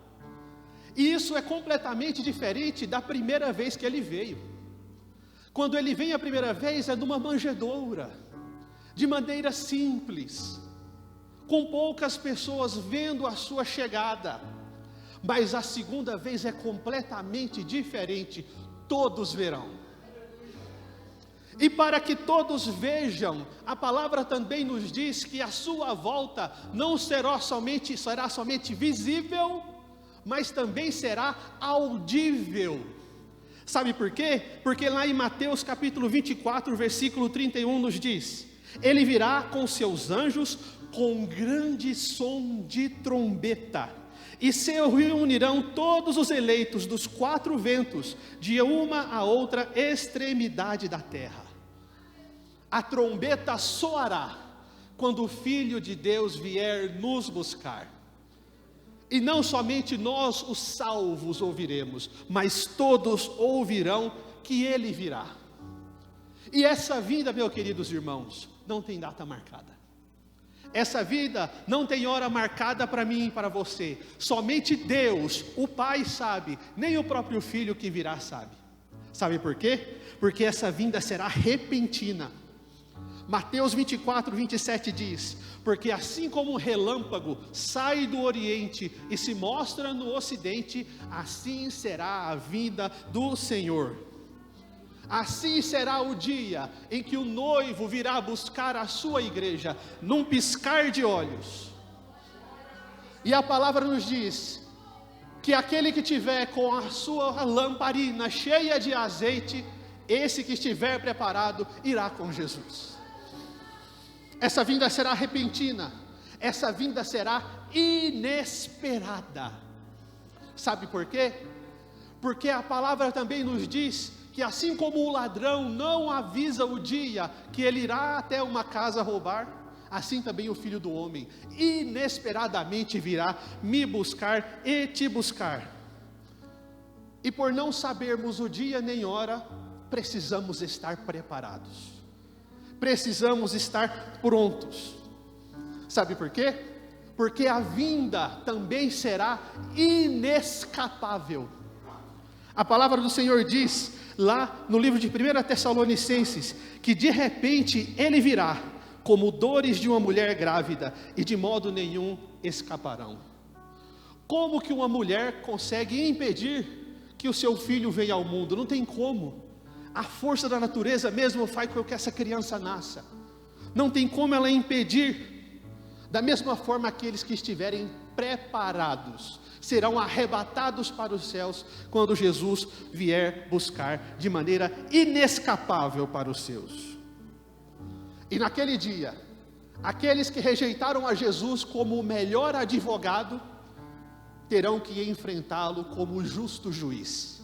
E isso é completamente diferente da primeira vez que Ele veio. Quando Ele vem a primeira vez é numa manjedoura, de maneira simples, com poucas pessoas vendo a sua chegada. Mas a segunda vez é completamente diferente, todos verão. E para que todos vejam, a palavra também nos diz que a sua volta não será somente visível, mas também será audível. Sabe por quê? Porque lá em Mateus capítulo 24, versículo 31 nos diz: Ele virá com seus anjos com grande som de trombeta, e se reunirão todos os eleitos dos quatro ventos, de uma a outra extremidade da terra. A trombeta soará quando o Filho de Deus vier nos buscar. E não somente nós, os salvos, ouviremos, mas todos ouvirão que Ele virá. E essa vinda, meus queridos irmãos, não tem data marcada. Essa vida não tem hora marcada para mim e para você. Somente Deus, o Pai, sabe, nem o próprio Filho que virá sabe. Sabe por quê? Porque essa vinda será repentina. Mateus 24, 27 diz: porque assim como um relâmpago sai do oriente e se mostra no ocidente, assim será a vinda do Senhor. Assim será o dia em que o noivo virá buscar a sua igreja, num piscar de olhos. E a palavra nos diz que aquele que tiver com a sua lamparina cheia de azeite, esse que estiver preparado, irá com Jesus. Essa vinda será repentina, essa vinda será inesperada. Sabe por quê? Porque a palavra também nos diz que assim como o ladrão não avisa o dia que ele irá até uma casa roubar, assim também o Filho do Homem inesperadamente virá me buscar e te buscar. E por não sabermos o dia nem hora, precisamos estar preparados. Precisamos estar prontos. Sabe por quê? Porque a vinda também será inescapável. A palavra do Senhor diz, lá no livro de 1 Tessalonicenses, que de repente Ele virá, como dores de uma mulher grávida, e de modo nenhum escaparão. Como que uma mulher consegue impedir que o seu filho venha ao mundo? Não tem como. A força da natureza mesmo faz com que essa criança nasça. Não tem como ela impedir. Da mesma forma, aqueles que estiverem preparados serão arrebatados para os céus quando Jesus vier buscar de maneira inescapável para os seus. E naquele dia, aqueles que rejeitaram a Jesus como o melhor advogado, terão que enfrentá-lo como o justo juiz.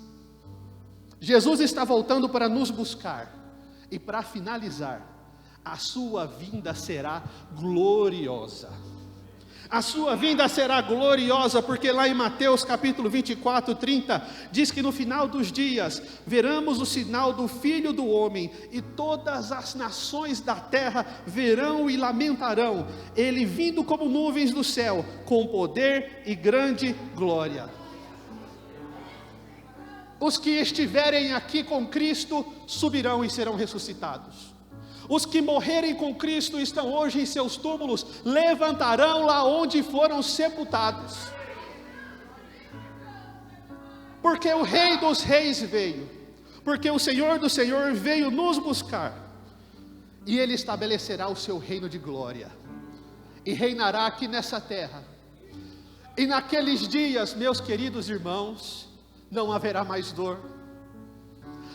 Jesus está voltando para nos buscar. E para finalizar, a sua vinda será gloriosa. A sua vinda será gloriosa, porque lá em Mateus capítulo 24, 30, diz que no final dos dias, veremos o sinal do Filho do Homem, e todas as nações da terra verão e lamentarão, ele vindo como nuvens do céu, com poder e grande glória. Os que estiverem aqui com Cristo, subirão e serão ressuscitados. Os que morrerem com Cristo estão hoje em seus túmulos, levantarão lá onde foram sepultados. Porque o Rei dos Reis veio, porque o Senhor do Senhor veio nos buscar, e Ele estabelecerá o seu reino de glória, e reinará aqui nessa terra. E naqueles dias, meus queridos irmãos, não haverá mais dor.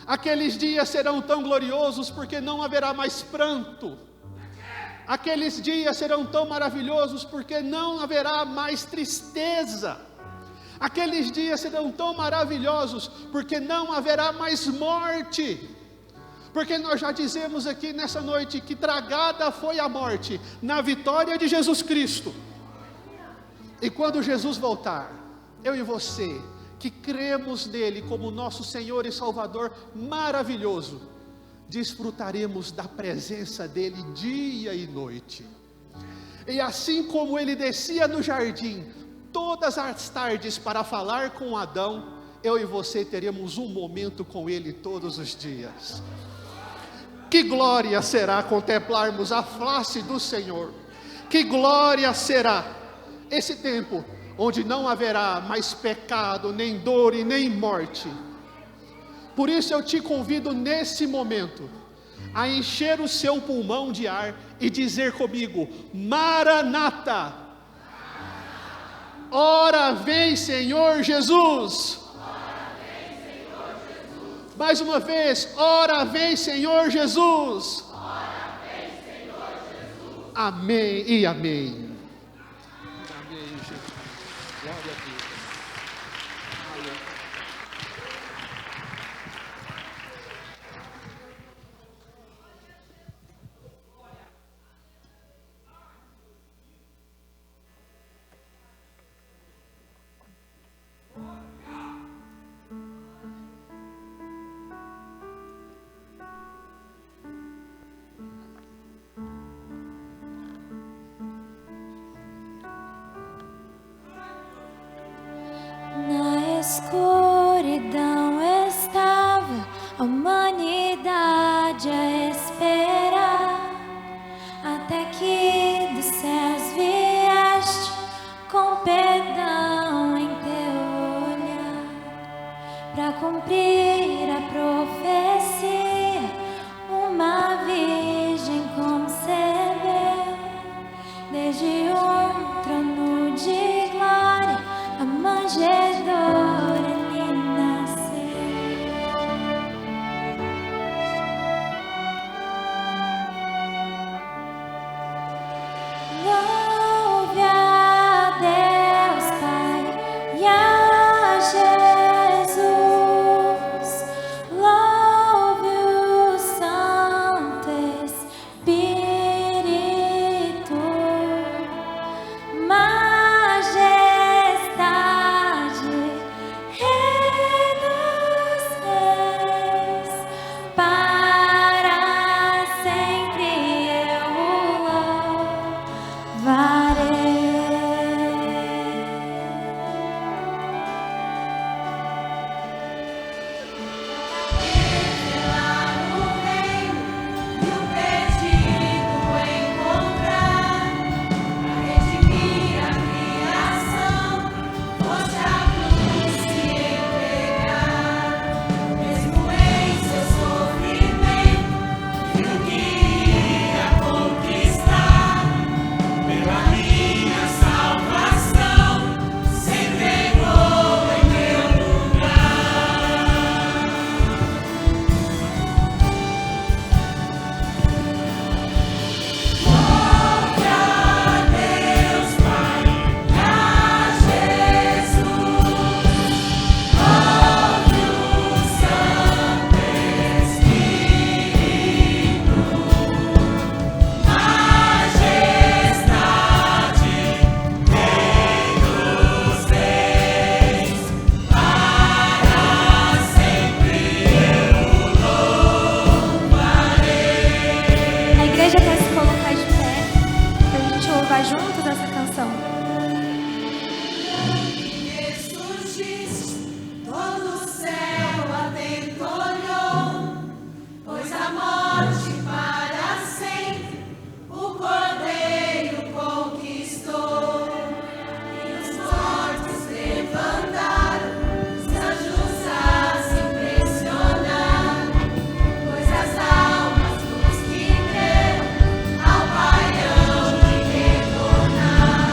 Aqueles dias serão tão gloriosos porque não haverá mais pranto. Aqueles dias serão tão maravilhosos porque não haverá mais tristeza. Aqueles dias serão tão maravilhosos porque não haverá mais morte. Porque nós já dizemos aqui nessa noite que tragada foi a morte na vitória de Jesus Cristo. E quando Jesus voltar, eu e você, que cremos nele como nosso Senhor e Salvador maravilhoso, desfrutaremos da presença dele dia e noite. E assim como ele descia no jardim todas as tardes para falar com Adão, eu e você teremos um momento com ele todos os dias. Que glória será contemplarmos a face do Senhor. Que glória será esse tempo onde não haverá mais pecado, nem dor e nem morte. Por isso eu te convido nesse momento a encher o seu pulmão de ar e dizer comigo: Maranata! Ora vem, Senhor Jesus! Mais uma vez, ora vem, Senhor Jesus! Amém e amém. Glória a Deus. Na escuridão estava a humanidade a esperar, até que dos céus vieste com perdão em teu olhar, para cumprir a profecia, uma virgem concebeu, desde um trono de glória, a manjedoura lhe nasceu. Louve a Deus Pai e a Jesus, cantar juntos essa canção. Todo o céu atento olhou, pois a morte para sempre o Cordeiro conquistou. E os mortos levantaram, os anjos a se impressionar, pois as almas dos que creram ao Pai hão de retornar.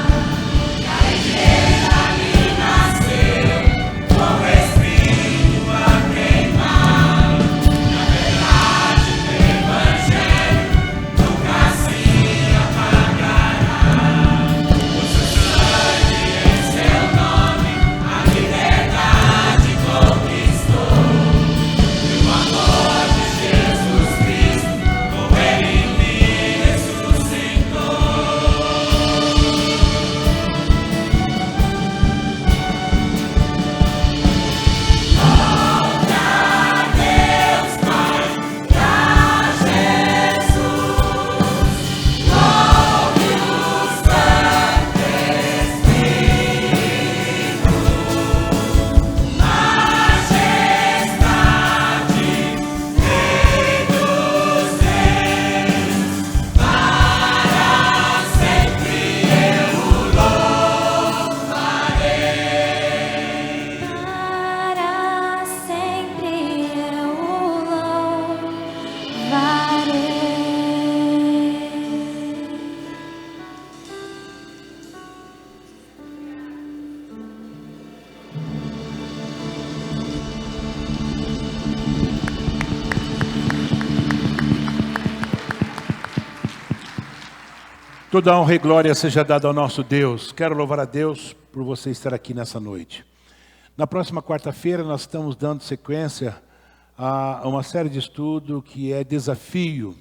E a igreja ali nasceu, com espírito a queimar. Na verdade, o Evangelho nunca se apagará. O seu sangue em seu nome a liberdade conquistou. E o amor de Jesus Cristo com ele me ressuscitou. Pra Deus Pai, pra Jesus, louve o Santo Espírito, majestade, Rei dos reis, para sempre eu o louvarei. Para sempre eu o louvarei. Toda honra e glória seja dada ao nosso Deus. Quero louvar a Deus por você estar aqui nessa noite. Na próxima quarta-feira nós estamos dando sequência a uma série de estudo que é desafio.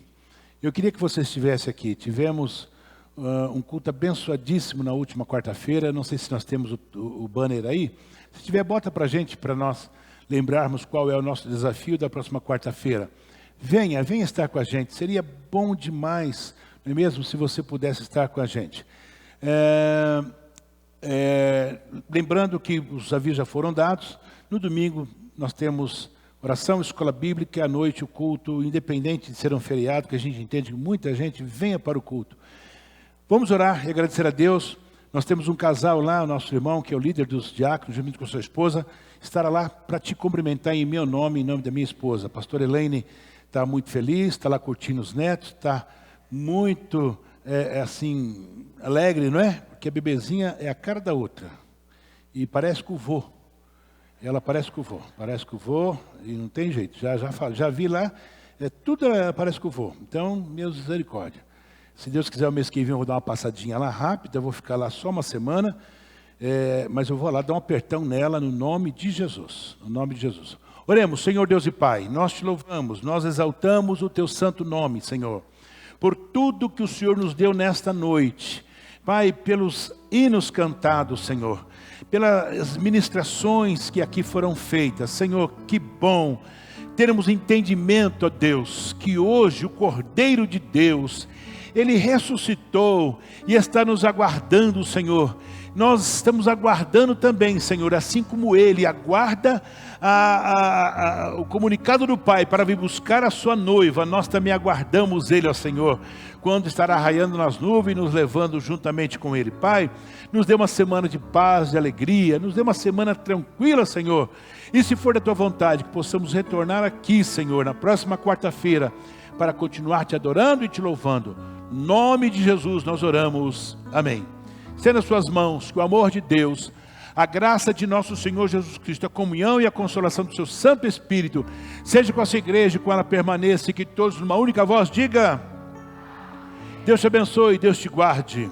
Eu queria que você estivesse aqui. Tivemos um culto abençoadíssimo na última quarta-feira. Não sei se nós temos o banner aí. Se tiver, bota para a gente, para nós lembrarmos qual é o nosso desafio da próxima quarta-feira. Venha estar com a gente. Seria bom demais, não é mesmo, se você pudesse estar com a gente. Lembrando que os avisos já foram dados. No domingo nós temos oração, escola bíblica, e à noite o culto, independente de ser um feriado, que a gente entende que muita gente venha para o culto. Vamos orar e agradecer a Deus. Nós temos um casal lá, o nosso irmão, que é o líder dos diáconos, junto com sua esposa, estará lá para te cumprimentar em meu nome, em nome da minha esposa. A pastora Elaine está muito feliz, está lá curtindo os netos, está muito, assim, alegre, não é? Porque a bebezinha é a cara da outra. E parece com o vô. Ela parece com o vô, e não tem jeito. Já vi lá, tudo parece com o vô. Então, meus misericórdia. Se Deus quiser, o mês que vem eu vou dar uma passadinha lá rápida, eu vou ficar lá só uma semana, mas eu vou lá dar um apertão nela no nome de Jesus. No nome de Jesus. Oremos, Senhor Deus e Pai, nós te louvamos, nós exaltamos o teu santo nome, Senhor, por tudo que o Senhor nos deu nesta noite. Pai, pelos hinos cantados, Senhor, pelas ministrações que aqui foram feitas. Senhor, que bom termos entendimento, ó Deus, que hoje o Cordeiro de Deus, Ele ressuscitou e está nos aguardando, Senhor. Nós estamos aguardando também, Senhor, assim como Ele aguarda o comunicado do Pai para vir buscar a sua noiva. Nós também aguardamos Ele, ó Senhor, quando estará raiando nas nuvens e nos levando juntamente com Ele. Pai, nos dê uma semana de paz, de alegria, nos dê uma semana tranquila, Senhor. E se for da Tua vontade, que possamos retornar aqui, Senhor, na próxima quarta-feira, para continuar te adorando e te louvando. Em nome de Jesus nós oramos. Amém. Estenda as suas mãos, que o amor de Deus, a graça de nosso Senhor Jesus Cristo, a comunhão e a consolação do seu Santo Espírito, seja com essa igreja e com ela permaneça, e que todos numa única voz diga: Deus te abençoe, Deus te guarde.